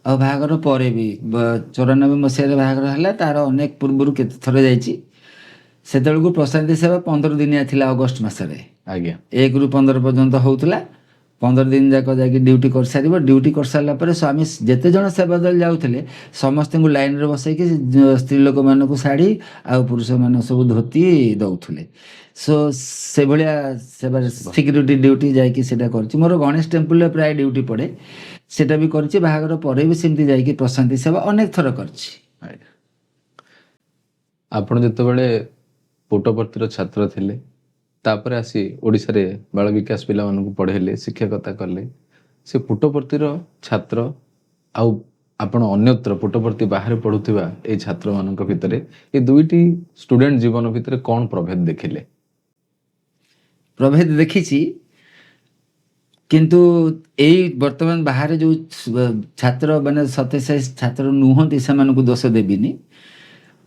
ଆଉ ବାହାଘର ପରେ ବି, 94 ମସିହାରେ ବାହାଘର ହେଲା, ତାର ଅନେକ ପୂର୍ବରୁ କେତେ ଥର ଯାଇଛି। ସେତେବେଳକୁ ପ୍ରଶାନ୍ତି ସେବା 15 ଦିନିଆ ଥିଲା, ଅଗଷ୍ଟ ମାସରେ। ଆଜ୍ଞା 1ରୁ 15 ପର୍ଯ୍ୟନ୍ତ ହେଉଥିଲା। 15 ଦିନ ଯାକ ଯାଇକି ଡ୍ୟୁଟି କରିସାରିବ। ଡ୍ୟୁଟି କରିସାରିଲା ପରେ ସ୍ୱାମୀ ଯେତେଜଣ ସେବାଦଳ ଯାଉଥିଲେ ସମସ୍ତଙ୍କୁ ଲାଇନ୍ରେ ବସେଇକି ସ୍ତ୍ରୀ ଲୋକମାନଙ୍କୁ ଶାଢ଼ୀ ଆଉ ପୁରୁଷମାନଙ୍କୁ ସବୁ ଧୋତି ଦେଉଥିଲେ। ସୋ ସେଭଳିଆ ସେବା ସିକ୍ୟୁରିଟି ଡ୍ୟୁଟି ଯାଇକି ସେଇଟା କରିଛି। ମୋର ଗଣେଶ ଟେମ୍ପୁଲରେ ପ୍ରାୟ ଡ୍ୟୁଟି ପଡ଼େ, ସେଇଟା ବି କରିଛି। ବାହାଘର ପରେ ବି ସେମିତି ଯାଇକି ପ୍ରଶାନ୍ତି ସେବା ଅନେକ ଥର କରିଛି। ଆପଣ ଯେତେବେଳେ ପୁଟ୍ଟପର୍ତ୍ତିର ଛାତ୍ର ଥିଲେ, ତାପରେ ଆସି ଓଡ଼ିଶାରେ ବାଳ ବିକାଶ ପିଲାମାନଙ୍କୁ ପଢ଼େଇଲେ, ଶିକ୍ଷକତା କଲେ। ସେ ପୁଟ୍ଟପର୍ତ୍ତିର ଛାତ୍ର ଆଉ ଆପଣ ଅନ୍ୟତ୍ର ପୁଟ୍ଟପର୍ତ୍ତି ବାହାରେ ପଢ଼ୁଥିବା ଏଇ ଛାତ୍ରମାନଙ୍କ ଭିତରେ, ଏ ଦୁଇଟି ଷ୍ଟୁଡେଣ୍ଟ ଜୀବନ ଭିତରେ କ'ଣ ପ୍ରଭେଦ ଦେଖିଲେ? ପ୍ରଭେଦ ଦେଖିଛି, କିନ୍ତୁ ଏଇ ବର୍ତ୍ତମାନ ବାହାରେ ଯେଉଁ ଛାତ୍ର ମାନେ ସତ୍ୟ ସାଇ ଛାତ୍ର ନୁହନ୍ତି, ସେମାନଙ୍କୁ ଦୋଷ ଦେବିନି।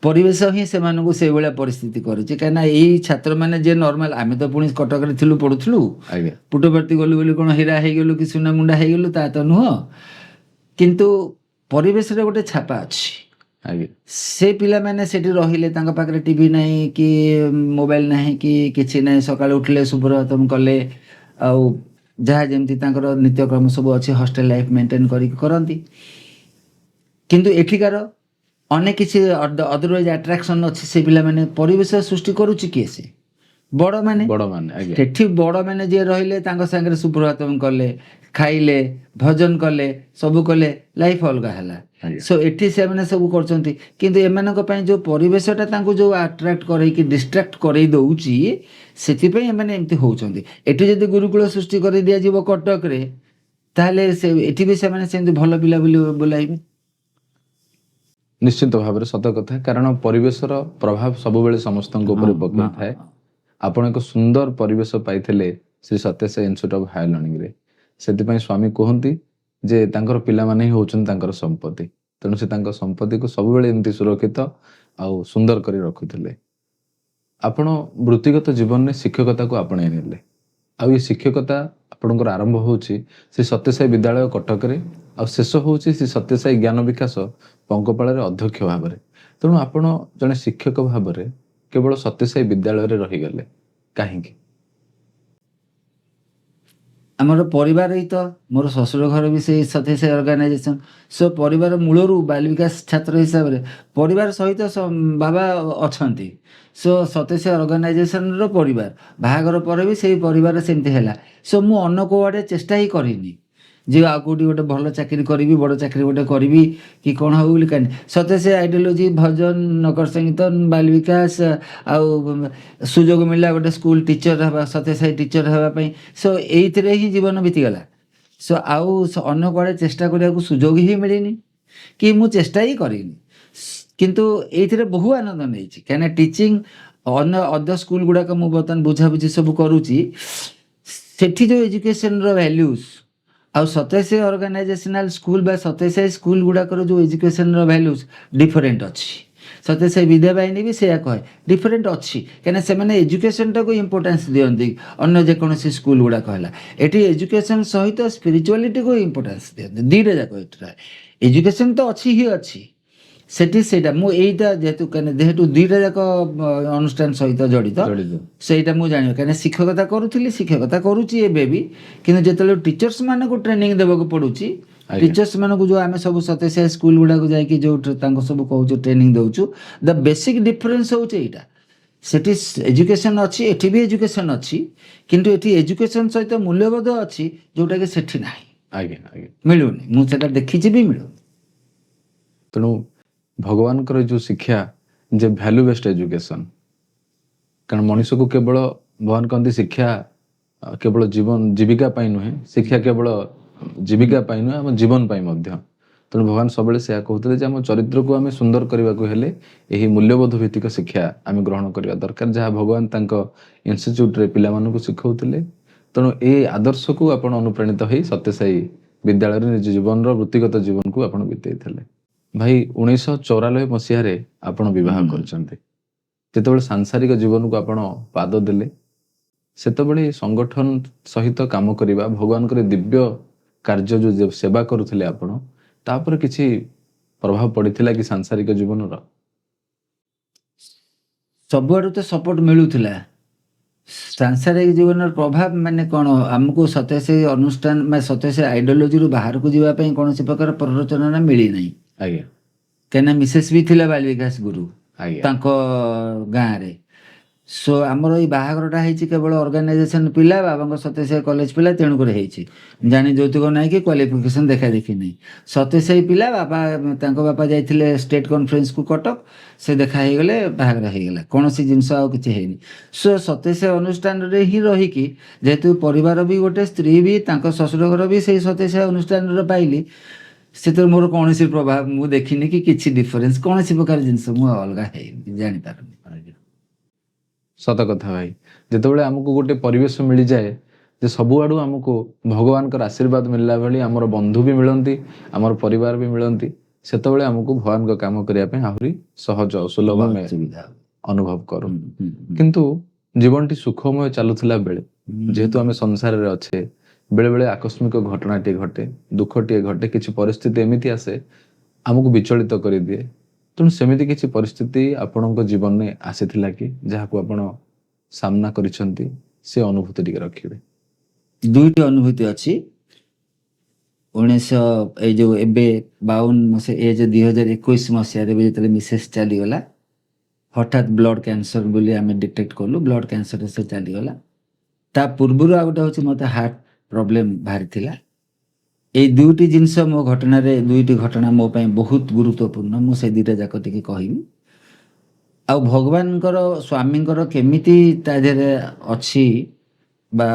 ପରିବେଶ ହିଁ ସେମାନଙ୍କୁ ସେଇଭଳିଆ ପରିସ୍ଥିତି କରୁଛି। କାହିଁକିନା ଏଇ ଛାତ୍ରମାନେ ଯେ ନର୍ମାଲ, ଆମେ ତ ପୁଣି କଟକରେ ଥିଲୁ ପଢୁଥିଲୁ, ଆଜ୍ଞା ପୁଟପାର୍ତି ଗଲୁ ବୋଲି କ'ଣ ହୀରା ହେଇଗଲୁ କି ସୁନା ମୁଣ୍ଡା ହେଇଗଲୁ, ତା ତ ନୁହଁ। କିନ୍ତୁ ପରିବେଶରେ ଗୋଟେ ଛାପା ଅଛି। ଆଜ୍ଞା ସେ ପିଲାମାନେ ସେଠି ରହିଲେ, ତାଙ୍କ ପାଖରେ ଟିଭି ନାହିଁ କି ମୋବାଇଲ ନାହିଁ କି କିଛି ନାହିଁ, ସକାଳୁ ଉଠିଲେ ସୁପ୍ରଭାତମ୍ କଲେ, ଆଉ ଯାହା ଯେମିତି ତାଙ୍କର ନିତ୍ୟକ୍ରମ ସବୁ ଅଛି ହଷ୍ଟେଲ ଲାଇଫ୍ ମେଣ୍ଟେନ୍ କରିକି କରନ୍ତି। କିନ୍ତୁ ଏଠିକାର ଅନେକ କିଛି ଅଦରୱାଇଜ ଆଟ୍ରାକ୍ସନ୍ ଅଛି। ସେ ପିଲାମାନେ ପରିବେଶ ସୃଷ୍ଟି କରୁଛି କିଏ? ସେ ବଡ଼ମାନେ। ବଡ଼ମାନେ। ଆଜ୍ଞା ସେଠି ବଡ଼ମାନେ ଯିଏ ରହିଲେ ତାଙ୍କ ସାଙ୍ଗରେ ସୁପ୍ରଭାତମ୍ କଲେ, ଖାଇଲେ, ଭଜନ କଲେ, ସବୁ କଲେ, ଲାଇଫ୍ ଅଲଗା ହେଲା। ଆଜ୍ଞା ସୋ ଏଠି ସେମାନେ ସବୁ କରୁଛନ୍ତି। କିନ୍ତୁ ଏମାନଙ୍କ ପାଇଁ ଯେଉଁ ପରିବେଶଟା ତାଙ୍କୁ ଯେଉଁ ଆଟ୍ରାକ୍ଟ କରେଇକି ଡିଷ୍ଟ୍ରାକ୍ଟ କରେଇ ଦେଉଛି, ସେଥିପାଇଁ ଏମାନେ ଏମିତି ହେଉଛନ୍ତି। ଏଠି ଯଦି ଗୁରୁକୁଳ ସୃଷ୍ଟି କରି ଦିଆଯିବ କଟକରେ, ତାହେଲେ ସେ ଏଠି ବି ସେମାନେ ସେମିତି ଭଲ ପିଲା ବୋଲି ବୋଲାଇବେ। ନିଶ୍ଚିତ ଭାବରେ ସତ କଥା, କାରଣ ପରିବେଶର ପ୍ରଭାବ ସବୁବେଳେ ସମସ୍ତଙ୍କ ଉପରେ ପକାଇଥାଏ। ଆପଣ ଏକ ସୁନ୍ଦର ପରିବେଶ ପାଇଥିଲେ Shri Sathya Sai institute of higher ଲର୍ଣ୍ଣିଂରେ। ସେଥିପାଇଁ ସ୍ୱାମୀ କୁହନ୍ତି ଯେ ତାଙ୍କର ପିଲାମାନେ ହିଁ ହେଉଛନ୍ତି ତାଙ୍କର ସମ୍ପତ୍ତି। ତେଣୁ ସେ ତାଙ୍କ ସମ୍ପତ୍ତିକୁ ସବୁବେଳେ ଏମିତି ସୁରକ୍ଷିତ ଆଉ ସୁନ୍ଦର କରି ରଖୁଥିଲେ। ଆପଣ ବୃତ୍ତିଗତ ଜୀବନରେ ଶିକ୍ଷକତାକୁ ଆପଣେଇ ନେଲେ, ଆଉ ଏ ଶିକ୍ଷକତା ଆପଣଙ୍କର ଆରମ୍ଭ ହେଉଛି ଶ୍ରୀ ସତ୍ୟସାଇ ବିଦ୍ୟାଳୟ କଟକରେ, ଆଉ ଶେଷ ହେଉଛି ଶ୍ରୀ ସତ୍ୟସାଇ ଜ୍ଞାନ ବିକାଶ ପଙ୍କପାଳରେ ଅଧ୍ୟକ୍ଷ ଭାବରେ। ତେଣୁ ଆପଣ ଜଣେ ଶିକ୍ଷକ ଭାବରେ କେବଳ ସତ୍ୟସାଇ ବିଦ୍ୟାଳୟରେ ରହିଗଲେ କାହିଁକି? ଆମର ପରିବାର ହିଁ ତ, ମୋର ଶ୍ୱଶୁର ଘର ବି ସେଇ ସତ୍ୟସାଇ ଅର୍ଗାନାଇଜେସନ୍। ସୋ ପରିବାର ମୂଳରୁ ବାଲ ବିକାଶ ଛାତ୍ର ହିସାବରେ ପରିବାର ସହିତ ବାବା ଅଛନ୍ତି। ସୋ ସତ୍ୟସାଇ ଅର୍ଗାନାଇଜେସନ୍ର ପରିବାର, ବାହାଘର ପରେ ବି ସେଇ ପରିବାର ସେମିତି ହେଲା। ସୋ ମୁଁ ଅନ୍ୟ କୋଉଆଡ଼େ ଚେଷ୍ଟା ହିଁ କରିନି ଯେ ଆଉ କେଉଁଠି ଗୋଟେ ଭଲ ଚାକିରି କରିବି, ବଡ଼ ଚାକିରି ଗୋଟେ କରିବି କି କ'ଣ ହବ ବୋଲି। କାହିଁକି ସତ୍ୟସାଇ ଆଇଡ଼ିଓଲୋଜି, ଭଜନ, ନଗର ସଂକୀର୍ତ୍ତନ, ବାଲ ବିକାଶ, ଆଉ ସୁଯୋଗ ମିଳିଲା ଗୋଟେ ସ୍କୁଲ ଟିଚର ହେବା, ସତ୍ୟସାଇ ଟିଚର ହେବା ପାଇଁ। ସୋ ଏଇଥିରେ ହିଁ ଜୀବନ ବିତିଗଲା। ସୋ ଆଉ ଅନ୍ୟ କୁଆଡ଼େ ଚେଷ୍ଟା କରିବାକୁ ସୁଯୋଗ ହିଁ ମିଳିନି କି ମୁଁ ଚେଷ୍ଟା ହିଁ କରିନି। କିନ୍ତୁ ଏଇଥିରେ ବହୁ ଆନନ୍ଦ ନେଇଛି, କାହିଁକିନା ଟିଚିଂ ଅନ୍ୟ ଅଦର ସ୍କୁଲ ଗୁଡ଼ାକ ମୁଁ ବର୍ତ୍ତମାନ ବୁଝାବୁଝି ସବୁ କରୁଛି। ସେଠି ଯେଉଁ ଏଜୁକେସନର ଭ୍ୟାଲ୍ୟୁଜ ଆଉ ସତ୍ୟସାଇ ଅର୍ଗାନାଇଜେସନାଲ ସ୍କୁଲ ବା ସତ୍ୟସାଇ ସ୍କୁଲ ଗୁଡ଼ାକର ଯେଉଁ ଏଜୁକେସନର ଭ୍ୟାଲ୍ୟୁଜ ଡିଫରେଣ୍ଟ ଅଛି। ସତ୍ୟସାଇ ବିଦ୍ୟାବାହିନୀ ବି ସେଇଆ କହେ, ଡିଫରେଣ୍ଟ ଅଛି। କାହିଁକିନା ସେମାନେ ଏଜୁକେସନଟାକୁ ଇମ୍ପୋର୍ଟାନ୍ସ ଦିଅନ୍ତି, ଅନ୍ୟ ଯେକୌଣସି ସ୍କୁଲ ଗୁଡ଼ାକ ହେଲା। ଏଠି ଏଜୁକେସନ ସହିତ ସ୍ପିରିଚୁଆଲିଟିକୁ ଇମ୍ପୋର୍ଟାନ୍ସ ଦିଅନ୍ତି। ଦୁଇଟା ଯାକ ଏଠି ଏଜୁକେସନ ତ ଅଛି ହିଁ ଅଛି ସେଠି। ସେଇଟା ମୁଁ ଏଇଟା ଯେହେତୁ ଦୁଇଟା ଯାକ ଅନୁଷ୍ଠାନ ସହିତ ଜଡ଼ିତ, ସେଇଟା ମୁଁ ଜାଣିବି। କାହିଁକିନା ଶିକ୍ଷକତା କରୁଥିଲି, ଶିକ୍ଷକତା କରୁଛି ଏବେ ବି। କିନ୍ତୁ ଯେତେବେଳେ ଟିଚର୍ସ ମାନଙ୍କୁ ଟ୍ରେନିଂ ଦେବାକୁ ପଡ଼ୁଛି, ଟିଚର୍ସ ମାନଙ୍କୁ ଯେଉଁ ଆମେ ସବୁ ସତ୍ୟସାଇ ସ୍କୁଲ ଗୁଡ଼ାକୁ ଯାଇକି ଯେଉଁ ତାଙ୍କୁ ସବୁ କହୁଛୁ ଟ୍ରେନିଂ ଦେଉଛୁ, ଦ ବେସିକ୍ ଡିଫରେନ୍ସ ହେଉଛି ଏଇଟା। ସେଠି ଏଜୁକେସନ ଅଛି, ଏଠି ବି ଏଜୁକେସନ ଅଛି, କିନ୍ତୁ ଏଠି ଏଜୁକେସନ ସହିତ ମୂଲ୍ୟବୋଧ ଅଛି ଯେଉଁଟାକି ସେଠି ନାହିଁ। ଆଜ୍ଞା ଆଜ୍ଞା ମିଳୁନି, ମୁଁ ସେଟା ଦେଖିଛି ବି ମିଳୁନି। ତେଣୁ ଭଗବାନଙ୍କର ଯେଉଁ ଶିକ୍ଷା ଯେ ଭ୍ୟାଲ୍ୟୁ ବେସ୍ଡ ଏଜୁକେସନ୍, କାରଣ ମଣିଷକୁ କେବଳ ଭଗବାନ କହନ୍ତି ଶିକ୍ଷା କେବଳ ଜୀବିକା ପାଇଁ ନୁହେଁ, ଶିକ୍ଷା କେବଳ ଜୀବିକା ପାଇଁ ନୁହେଁ, ଆମ ଜୀବନ ପାଇଁ ମଧ୍ୟ। ତେଣୁ ଭଗବାନ ସବୁବେଳେ ସେୟା କହୁଥିଲେ ଯେ ଆମ ଚରିତ୍ରକୁ ଆମେ ସୁନ୍ଦର କରିବାକୁ ହେଲେ ଏହି ମୂଲ୍ୟବୋଧ ଭିତ୍ତିକ ଶିକ୍ଷା ଆମେ ଗ୍ରହଣ କରିବା ଦରକାର, ଯାହା ଭଗବାନ ତାଙ୍କ ଇନଷ୍ଟିଚ୍ୟୁଟ୍ରେ ପିଲାମାନଙ୍କୁ ଶିଖାଉଥିଲେ। ତେଣୁ ଏ ଆଦର୍ଶକୁ ଆପଣ ଅନୁପ୍ରାଣିତ ହୋଇ ସତ୍ୟସାଇ ବିଦ୍ୟାଳୟରେ ନିଜ ଜୀବନର ବୃତ୍ତିଗତ ଜୀବନକୁ ଆପଣ ବିତେଇଥିଲେ। ଭାଇ 1994 ମସିହାରେ ଆପଣ ବିବାହ କରିଛନ୍ତି। ଯେତେବେଳେ ସାଂସାରିକ ଜୀବନକୁ ଆପଣ ପାଦ ଦେଲେ, ସେତେବେଳେ ସଂଗଠନ ସହିତ କାମ କରିବା, ଭଗବାନଙ୍କର ଦିବ୍ୟ କାର୍ଯ୍ୟ ଯେଉଁ ସେବା କରୁଥିଲେ ଆପଣ, ତାପରେ କିଛି ପ୍ରଭାବ ପଡ଼ିଥିଲା କି ସାଂସାରିକ ଜୀବନର? ସବୁଆଡ଼ୁ ତ ସପୋର୍ଟ ମିଳୁଥିଲା। ସାଂସାରିକ ଜୀବନର ପ୍ରଭାବ ମାନେ କ'ଣ, ଆମକୁ ସତ୍ୟସାଇ ଅନୁଷ୍ଠାନ ବା ସତ୍ୟସାଇ ଆଇଡ଼ିଓଲୋଜିରୁ ବାହାରକୁ ଯିବା ପାଇଁ କୌଣସି ପ୍ରକାର ପ୍ରରୋଚନା ମିଳିନାହିଁ। ଆଜ୍ଞା କାହିଁକିନା ମିସେସ୍ ବି ଥିଲା ବାଲ ବିକାଶ ଗୁରୁ ଆଜ୍ଞା ତାଙ୍କ ଗାଁରେ। ସୋ ଆମର ଏଇ ବାହାଘରଟା ହେଇଛି କେବଳ ଅର୍ଗାନାଇଜେସନ ପିଲା, ବାବାଙ୍କ ସତ୍ୟସାଇ କଲେଜ ପିଲା, ତେଣୁକରି ହେଇଛି। ଜାଣି ଯୌତୁକ ନାହିଁ କି କ୍ୱାଲିଫିକେସନ ଦେଖା ଦେଖି ନାହିଁ। ସତ୍ୟସାଇ ପିଲା, ତାଙ୍କ ବାପା ଯାଇଥିଲେ ଷ୍ଟେଟ୍ କନଫରେନ୍ସକୁ କଟକ, ସେ ଦେଖା ହେଇଗଲେ, ବାହାଘର ହେଇଗଲା, କୌଣସି ଜିନିଷ ଆଉ କିଛି ହେଇନି। ସୋ ସତ୍ୟସାଇ ଅନୁଷ୍ଠାନରେ ହିଁ ରହିକି, ଯେହେତୁ ପରିବାର ବି ଗୋଟେ, ସ୍ତ୍ରୀ ବି, ତାଙ୍କ ଶ୍ୱଶୁର ଘର ବି ସେଇ ସତ୍ୟସାଇ ଅନୁଷ୍ଠାନର ପାଇଲି, ସେଥିରେ ମୋର କୌଣସି ପ୍ରଭାବ ମୁଁ ଦେଖିନି କି କିଛି ଡିଫରେନ୍ସ, କୌଣସି ପ୍ରକାର ଜିନିଷ ମୁଁ ଅଲଗା ହେଇନି, ଜାଣିପାରୁନି। ସତ କଥା ଭାଇ, ଯେତେବେଳେ ଆମକୁ ଗୋଟେ ପରିବେଶ ମିଳିଯାଏ ଯେ ସବୁଆଡ଼ୁ ଆମକୁ ଭଗବାନଙ୍କର ଆଶୀର୍ବାଦ ମିଳିଲା ଭଳି ଆମର ବନ୍ଧୁ ବି ମିଳନ୍ତି, ଆମର ପରିବାର ବି ମିଳନ୍ତି, ସେତେବେଳେ ଆମକୁ ଭଗବାନଙ୍କ କାମ କରିବା ପାଇଁ ଆହୁରି ସହଜ ସୁଲଭ ଆମେ ସୁବିଧା ଅନୁଭବ କରୁ। କିନ୍ତୁ ଜୀବନଟି ସୁଖମୟ ଚାଲୁଥିଲା ବେଳେ ଯେହେତୁ ଆମେ ସଂସାରରେ ଅଛେ, ବେଳେ ବେଳେ ଆକସ୍ମିକ ଘଟଣାଟିଏ ଘଟେ, ଦୁଃଖଟିଏ ଘଟେ, କିଛି ପରିସ୍ଥିତି ଏମିତି ଆସେ ଆମକୁ ବିଚଳିତ କରିଦିଏ। ତେଣୁ ସେମିତି କିଛି ପରିସ୍ଥିତି ଆପଣଙ୍କ ଜୀବନରେ ଆସିଥିଲା କି ଯାହାକୁ ଆପଣ ସାମ୍ନା କରିଛନ୍ତି? ସେ ଅନୁଭୂତି ଟିକେ ରଖିବେ। ଦୁଇଟି ଅନୁଭୂତି ଅଛି। 19 ଏଇ ଯୋଉ ଏବେ 52 ମସିହା ଏଜ୍ 2021 ମସିହାରେ ବି ଯେତେବେଳେ ମିସେସ୍ ଚାଲିଗଲା, ହଠାତ୍ ବ୍ଲଡ୍ କ୍ୟାନ୍ସର ବୋଲି ଆମେ ଡିଟେକ୍ଟ କଲୁ, ବ୍ଲଡ୍ କ୍ୟାନ୍ସରରେ ସେ ଚାଲିଗଲା। ତା ପୂର୍ବରୁ ଆଉ ଗୋଟେ ହେଉଛି ମୋତେ ହାର୍ଟ ପ୍ରୋବ୍ଲେମ୍ ବାହାରିଥିଲା। ଏଇ ଦୁଇଟି ଜିନିଷ ମୋ ଘଟଣାରେ, ଦୁଇଟି ଘଟଣା ମୋ ପାଇଁ ବହୁତ ଗୁରୁତ୍ୱପୂର୍ଣ୍ଣ। ମୁଁ ସେ ଦୁଇଟା ଯାକ ଟିକେ କହିବି। ଆଉ ଭଗବାନଙ୍କର ସ୍ୱାମୀଙ୍କର କେମିତି ତା ଦେହରେ ଅଛି ବା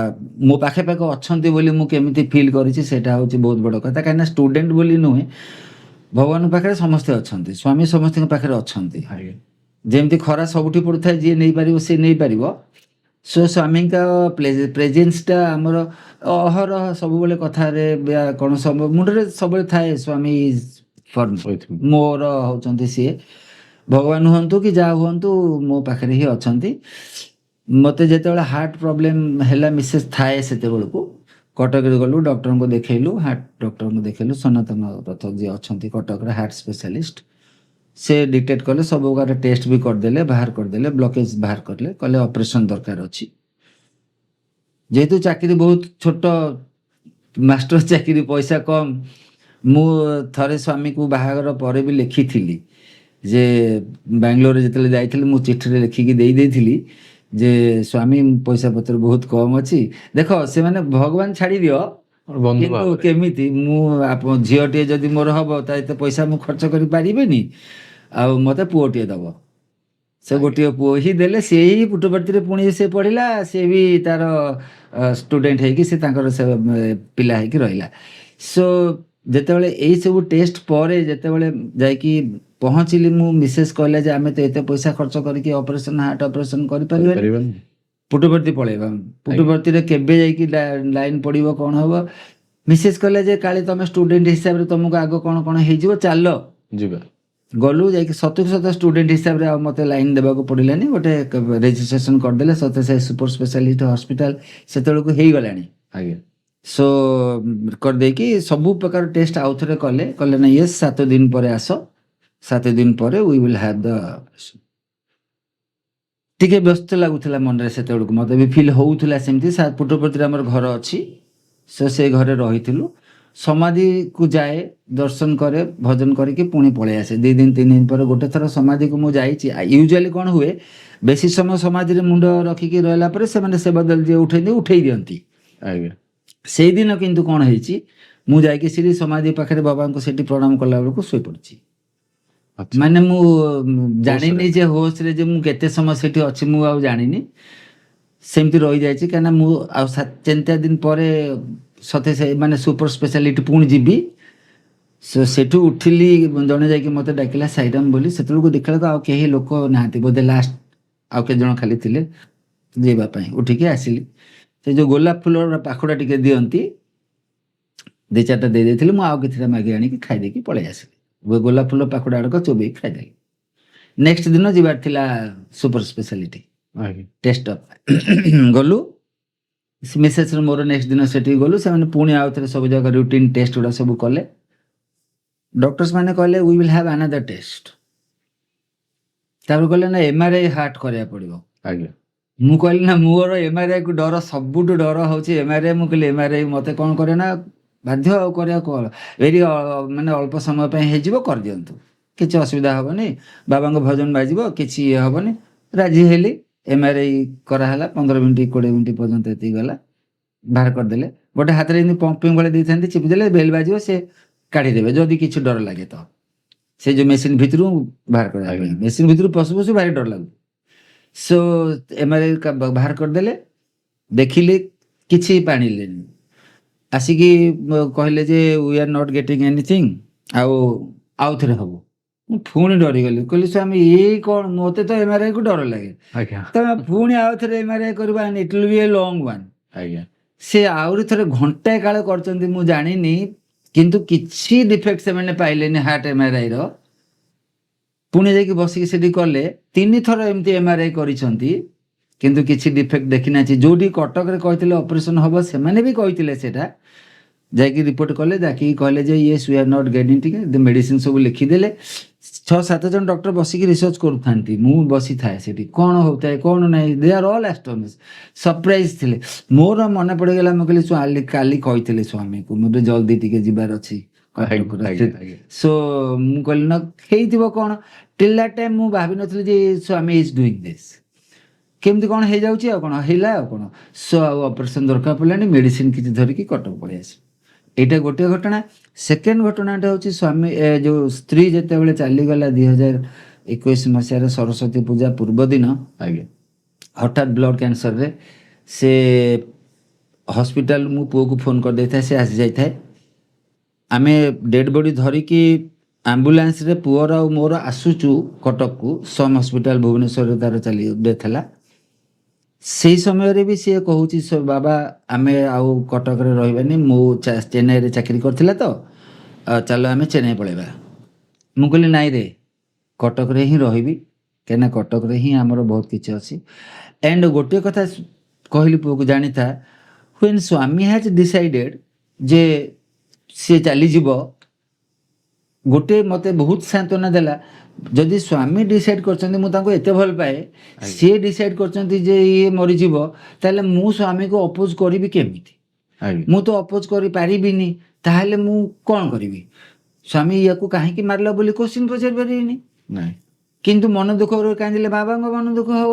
ମୋ ପାଖେ ପାଖେ ଅଛନ୍ତି ବୋଲି ମୁଁ କେମିତି ଫିଲ୍ କରିଛି, ସେଇଟା ହେଉଛି ବହୁତ ବଡ଼ କଥା। କାହିଁକିନା ଷ୍ଟୁଡେଣ୍ଟ ବୋଲି ନୁହେଁ, ଭଗବାନଙ୍କ ପାଖରେ ସମସ୍ତେ ଅଛନ୍ତି, ସ୍ୱାମୀ ସମସ୍ତଙ୍କ ପାଖରେ ଅଛନ୍ତି। ଯେମିତି ଖରା ସବୁଠି ପଡ଼ୁଥାଏ, ଯିଏ ନେଇପାରିବ ସେ ନେଇପାରିବ। ସୋ ସ୍ୱାମୀଙ୍କ ପ୍ରେଜେନ୍ସଟା ଆମର ଅହରହ ସବୁବେଳେ କଥାରେ କଣ ମୁଣ୍ଡରେ ସବୁବେଳେ ଥାଏ। ସ୍ୱାମୀ ମୋର ହେଉଛନ୍ତି ସିଏ, ଭଗବାନ ହୁଅନ୍ତୁ କି ଯାହା ହୁଅନ୍ତୁ ମୋ ପାଖରେ ହିଁ ଅଛନ୍ତି। ମୋତେ ଯେତେବେଳେ ହାର୍ଟ ପ୍ରୋବ୍ଲେମ୍ ହେଲା, ମିସେସ୍ ଥାଏ ସେତେବେଳକୁ କଟକରେ ଗଲୁ, ଡକ୍ଟରଙ୍କୁ ଦେଖେଇଲୁ, ହାର୍ଟ ଡକ୍ଟରଙ୍କୁ ଦେଖେଇଲୁ, ସନାତନ ରଥ ଯିଏ ଅଛନ୍ତି କଟକରେ ହାର୍ଟ ସ୍ପେଶାଲିଷ୍ଟ। ସେ ଡିଟେକ୍ଟ କଲେ, ସବୁ ପ୍ରକାର ଟେଷ୍ଟ ବି କରିଦେଲେ, ବାହାର କରିଦେଲେ, ବ୍ଲକେଜ ବାହାର କଲେ, କହିଲେ ଅପରେସନ୍ ଦରକାର ଅଛି। ଯେହେତୁ ଚାକିରି ବହୁତ ଛୋଟ, ମାଷ୍ଟର ଚାକିରି, ପଇସା କମ୍, ମୁଁ ଥରେ ସ୍ୱାମୀକୁ ବାହାଘର ପରେ ବି ଲେଖିଥିଲି ଯେ ବାଙ୍ଗାଲୋରରେ ଯେତେବେଳେ ଯାଇଥିଲି ମୁଁ ଚିଠିରେ ଲେଖିକି ଦେଇଥିଲି ଯେ ସ୍ୱାମୀ ପଇସା ପତ୍ର ବହୁତ କମ୍ ଅଛି, ଦେଖ ସେମାନେ ଭଗବାନ ଛାଡ଼ି ଦିଅ, କିନ୍ତୁ କେମିତି ମୁଁ ଝିଅଟିଏ ଯଦି ମୋର ହବ ତା ଏତେ ପଇସା ମୁଁ ଖର୍ଚ୍ଚ କରିପାରିବିନି, ଆଉ ମୋତେ ପୁଅଟିଏ ଦବ। ସେ ଗୋଟିଏ ପୁଅ ହିଁ ଦେଲେ, ସିଏ ହିଁ ପୁଟପର୍ତ୍ତିରେ ପୁଣି ସେ ପଢ଼ିଲା, ସିଏ ବି ତାର ଷ୍ଟୁଡେଣ୍ଟ ହେଇକି ସେ ତାଙ୍କର ସେ ପିଲା ହେଇକି ରହିଲା। ସୋ ଯେତେବେଳେ ଏଇସବୁ ଟେଷ୍ଟ ପରେ ଯେତେବେଳେ ଯାଇକି ପହଞ୍ଚିଲି, ମୁଁ ମିସେସ୍ କହିଲା ଯେ ଆମେ ତ ଏତେ ପଇସା ଖର୍ଚ୍ଚ କରିକି ଅପରେସନ୍, ହାର୍ଟ ଅପରେସନ୍ କରିପାରିବାନି, ପୁଟପର୍ତ୍ତି ପଳେଇବା, ପୁଟପର୍ତ୍ତିରେ କେବେ ଯାଇକି ଲାଇନ୍ ପଡ଼ିବ, କ'ଣ ହେବ। ମିସେସ୍ କହିଲା ଯେ କାଳେ ତମେ ଷ୍ଟୁଡେଣ୍ଟ ହିସାବରେ ତମକୁ ଆଗ କ'ଣ କ'ଣ ହେଇଯିବ, ଚାଲ ଯିବା। ଗଲୁ, ଯାଇକି ସତକୁ ସତ ଷ୍ଟୁଡେଣ୍ଟ ହିସାବରେ ଆଉ ମୋତେ ଲାଇନ୍ ଦେବାକୁ ପଡ଼ିଲାନି, ଗୋଟେ ରେଜିଷ୍ଟ୍ରେସନ୍ କରିଦେଲେ। ସତେ ସେ ସୁପର ସ୍ପେଶାଲିଟି ହସ୍ପିଟାଲ ସେତେବେଳକୁ ହେଇଗଲାଣି। ଆଜ୍ଞା। ସୋ କରିଦେଇକି ସବୁ ପ୍ରକାର ଟେଷ୍ଟ ଆଉଥରେ କଲେ, କହିଲେ ନା ୟେସ୍ 7 ଦିନ ପରେ ଆସ, 7 ଦିନ ପରେ ୱି ୱିଲ୍ ହ୍ୟାଭ୍ ଦ। ଟିକେ ବ୍ୟସ୍ତ ଲାଗୁଥିଲା ମନରେ ସେତେବେଳକୁ, ମୋତେ ବି ଫିଲ୍ ହେଉଥିଲା ସେମିତି। ପୁଟପର୍ତ୍ତିରେ ଆମର ଘର ଅଛି, ସେ ଘରେ ରହିଥିଲୁ। ସମାଧିକୁ ଯାଏ, ଦର୍ଶନ କରେ, ଭଜନ କରିକି ପୁଣି ପଳେଇ ଆସେ। 2 ଦିନ 3 ଦିନ ପରେ ଗୋଟେ ଥର ସମାଧିକୁ ମୁଁ ଯାଇଛି। ୟୁଜୁଆଲି କ'ଣ ହୁଏ, ବେଶୀ ସମୟ ସମାଧିରେ ମୁଣ୍ଡ ରଖିକି ରହିଲା ପରେ ସେମାନେ ସେ ବଦଳ ଯିଏ ଉଠେଇ ଦିଅନ୍ତି। ଆଜ୍ଞା। ସେଇଦିନ କିନ୍ତୁ କ'ଣ ହେଇଛି, ମୁଁ ଯାଇକି ସେଠି ସମାଧି ପାଖରେ ବାବାଙ୍କୁ ସେଠି ପ୍ରଣାମ କଲା ବେଳକୁ ଶୋଇପଡ଼ିଛି। ମାନେ ମୁଁ ଜାଣିନି ଯେ ହୋସ୍ରେ ଯେ ମୁଁ କେତେ ସମୟ ସେଠି ଅଛି, ମୁଁ ଆଉ ଜାଣିନି, ସେମିତି ରହିଯାଇଛି। କାହିଁକିନା ମୁଁ ଆଉ 3-4 ଦିନ ପରେ ସତେ ସେ ମାନେ ସୁପର ସ୍ପେଶାଲିଟି ପୁଣି ଯିବି। ସେଠୁ ଉଠିଲି, ଜଣେ ଯାଇକି ମୋତେ ଡାକିଲା ସାଇରାମ ବୋଲି। ସେତେବେଳକୁ ଦେଖିଲାକୁ ଆଉ କେହି ଲୋକ ନାହାନ୍ତି, ବୋଧେ ଲାଷ୍ଟ ଆଉ କେତେ ଜଣ ଖାଲି ଥିଲେ ଯିବା ପାଇଁ। ଉଠିକି ଆସିଲି, ସେ ଯେଉଁ ଗୋଲାପ ଫୁଲର ପାଖୁଡ଼ା ଟିକେ ଦିଅନ୍ତି, 2-4ଟା ଦେଇ ଦେଇଥିଲି, ମୁଁ ଆଉ କିଛିଟା ମାଗି ଆଣିକି ଖାଇଦେଇକି ପଳେଇ ଆସିଲି। ଗୋଲାପ ଫୁଲ ପାଖୁଡ଼ା ଆଡ଼କ ଚୋବେଇକି ଖାଇଦେଲି। ନେକ୍ସଟ ଦିନ ଯିବାର ଥିଲା ସୁପର ସ୍ପେଶାଲିଟି ଟେଷ୍ଟ ଗଲୁ, ମିସେସ୍ର ମୋର ନେକ୍ସଟ ଦିନ ସେଠିକି ଗଲୁ। ସେମାନେ ପୁଣି ଆଉ ଥରେ ସବୁ ଜାଗା ରୁଟିନ୍ ଟେଷ୍ଟ ଗୁଡ଼ା ସବୁ କଲେ। ଡକ୍ଟର୍ସ ମାନେ କହିଲେ we will have another test. ତାପରେ କହିଲେ ନା MRI ହାର୍ଟ କରିବାକୁ ପଡ଼ିବ। ଆଜ୍ଞା। ମୁଁ କହିଲି ନା ମୋର MRIକୁ ଡର, ସବୁଠୁ ଡର ହେଉଛି MRI। ମୁଁ କହିଲି MRI ମୋତେ କ'ଣ କରେ ନା ବାଧ୍ୟ ଆଉ କରିବାକୁ, ଭେରି ମାନେ ଅଳ୍ପ ସମୟ ପାଇଁ ହେଇଯିବ, କରିଦିଅନ୍ତୁ, କିଛି ଅସୁବିଧା ହେବନି, ବାବାଙ୍କ ଭଜନ ବାଜିବ, କିଛି ଇଏ ହେବନି। ରାଜି ହେଲି, MRI କରାହେଲା। 15 ମିନିଟ୍ 20 ମିନିଟ୍ ପର୍ଯ୍ୟନ୍ତ ଏତିକି ଗଲା, ବାହାର କରିଦେଲେ। ଗୋଟେ ହାତରେ ଏମିତି ପମ୍ପିଂ ଭଳି ଦେଇଥାନ୍ତି, ଚିପିଦେଲେ ବେଲ୍ ବାଜିବ, ସେ କାଢ଼ିଦେବେ ଯଦି କିଛି ଡର ଲାଗେ ତ। ସେ ଯେଉଁ ମେସିନ୍ ଭିତରୁ ବାହାର କରିବା ପାଇଁ, ମେସିନ୍ ଭିତରୁ ପଶୁ ପଶୁ ଭାରି ଡର ଲାଗୁଛି। ସୋ MRI ବାହାର କରିଦେଲେ, ଦେଖିଲି କିଛି ପାଣିଲେନି। ଆସିକି କହିଲେ ଯେ we are not getting anything, ଆଉ ଥରେ ହେବ। ମୁଁ ପୁଣି ଡରିଗଲି, କହିଲି ସ୍ୱାମୀ ଇଏ କ'ଣ, ମୋତେ ତ MRIକୁ ଡର ଲାଗେ, ତମେ ପୁଣି ଆଉ ଥରେ MRI କରିବା, it will be a long one. ଆଜ୍ଞା। ସେ ଆହୁରି ଥରେ ଘଣ୍ଟାଏ କାଳ କରିଛନ୍ତି, ମୁଁ ଜାଣିନି କିନ୍ତୁ କିଛି ଡିଫେକ୍ଟ ସେମାନେ ପାଇଲେନି ହାର୍ଟ MRI ର। ପୁଣି ଯାଇକି ବସିକି ସେଠି କଲେ 3 ଥର ଏମିତି MRI କରିଛନ୍ତି କିନ୍ତୁ କିଛି ଡିଫେକ୍ଟ ଦେଖିନାହାନ୍ତି। ଯୋଉଠି କଟକରେ କହିଥିଲେ ଅପରେସନ ହବ ସେମାନେ ବି କହିଥିଲେ ସେଟା, ଯାଇକି ରିପୋର୍ଟ କଲେ, ଡାକିକି କହିଲେ ଯେ yes we are not getting, ठीक है, ମେଡିସିନ ସବୁ ଲେଖିଦେଲେ। 6-7 ଜଣ ଡକ୍ଟର ବସିକି ରିସର୍ଚ୍ଚ କରୁଥାନ୍ତି, ମୁଁ ବସିଥାଏ ସେଠି, କ'ଣ ହଉଥାଏ କ'ଣ ନାହିଁ, ଦେ ଆର୍ ଅଲ୍ ଆଷ୍ଟୋନିସ୍, ସରପ୍ରାଇଜ ଥିଲେ। ମୋର ମନେ ପଡ଼ିଗଲା, ମୁଁ କହିଲି କାଲି କହିଥିଲେ ସ୍ୱାମୀକୁ ମୋତେ ଜଲ୍ଦି ଟିକେ ଯିବାର ଅଛି କଟକର। ସୋ ମୁଁ କହିଲି ନା ହେଇଥିବ କ'ଣ, ଟିଲ୍ ଦ୍ୟାଟ୍ ଟାଇମ୍ ମୁଁ ଭାବିନଥିଲି ଯେ ସ୍ୱାମୀ ଇଜ୍ ଡୁଇଂ ଦିସ୍, କେମିତି କ'ଣ ହେଇଯାଉଛି ଆଉ କ'ଣ ହେଲା ଆଉ କ'ଣ। ସୋ ଆଉ ଅପରେସନ ଦରକାର ପଡ଼ିଲାନି, ମେଡିସିନ କିଛି ଧରିକି କଟକ ପଳେଇ ଆସିବି। ଏଇଟା ଗୋଟିଏ ଘଟଣା। ସେକେଣ୍ଡ ଘଟଣାଟା ହେଉଛି ସ୍ୱାମୀ ଯେଉଁ ସ୍ତ୍ରୀ ଯେତେବେଳେ ଚାଲିଗଲା 2021 ମସିହାରେ ସରସ୍ୱତୀ ପୂଜା ପୂର୍ବ ଦିନ, ଆଜ୍ଞା ହଠାତ୍ ବ୍ଲଡ୍ କ୍ୟାନ୍ସରରେ ସେ ହସ୍ପିଟାଲ, ମୁଁ ପୁଅକୁ ଫୋନ୍ କରିଦେଇଥାଏ, ସେ ଆସିଯାଇଥାଏ। ଆମେ ଡେଡ୍ ବଡି ଧରିକି ଆମ୍ବୁଲାନ୍ସରେ ପୁଅର ଆଉ ମୋର ଆସୁଛୁ କଟକକୁ, ସମ୍ ହସ୍ପିଟାଲ ଭୁବନେଶ୍ୱରରେ ତାର ଡେଥ୍ ହେଲା। ସେଇ ସମୟରେ ବି ସିଏ କହୁଛି ବାବା ଆମେ ଆଉ କଟକରେ ରହିବାନି, ମୁଁ ଚେନ୍ନାଇରେ ଚାକିରି କରିଥିଲା ତ, ଚାଲ ଆମେ ଚେନ୍ନାଇ ପଳେଇବା। ମୁଁ କହିଲି ନାଇଁ ରେ, କଟକରେ ହିଁ ରହିବି, କାହିଁକିନା କଟକରେ ହିଁ ଆମର ବହୁତ କିଛି ଅଛି। ଆଣ୍ଡ ଗୋଟିଏ କଥା କହିଲି ପୁଅକୁ, ଜାଣିଥା ହ୍ୱେନ୍ ସ୍ୱାମୀ ହ୍ୟାଜ୍ ଡିସାଇଡେଡ୍ ଯେ ସିଏ ଚାଲିଯିବ, ଗୋଟେ ମୋତେ ବହୁତ ସାନ୍ତ୍ୱନା ଦେଲା। ଯଦି ସ୍ୱାମୀ ଡିସାଇଡ୍ କରିଛନ୍ତି, ମୁଁ ତାଙ୍କୁ ଏତେ ଭଲ ପାଏ, ସିଏ ଡିସାଇଡ୍ କରିଛନ୍ତି ଯେ ଇଏ ମରିଯିବ, ତାହେଲେ ମୁଁ ସ୍ୱାମୀକୁ ଅପୋଜ କରିବି କେମିତି? ମୁଁ ତ ଅପୋଜ କରିପାରିବିନି, ତାହେଲେ ମୁଁ କ'ଣ କରିବି? ସ୍ୱାମୀ ୟାକୁ କାହିଁକି ମାରିଲା ବୋଲି କୋଶ୍ଚିନ୍ ପଚାରି ପାରିବିନି, କିନ୍ତୁ ମନ ଦୁଃଖ କାନ୍ଦିଲେ ବାବାଙ୍କ ମନ ଦୁଃଖ ହବ।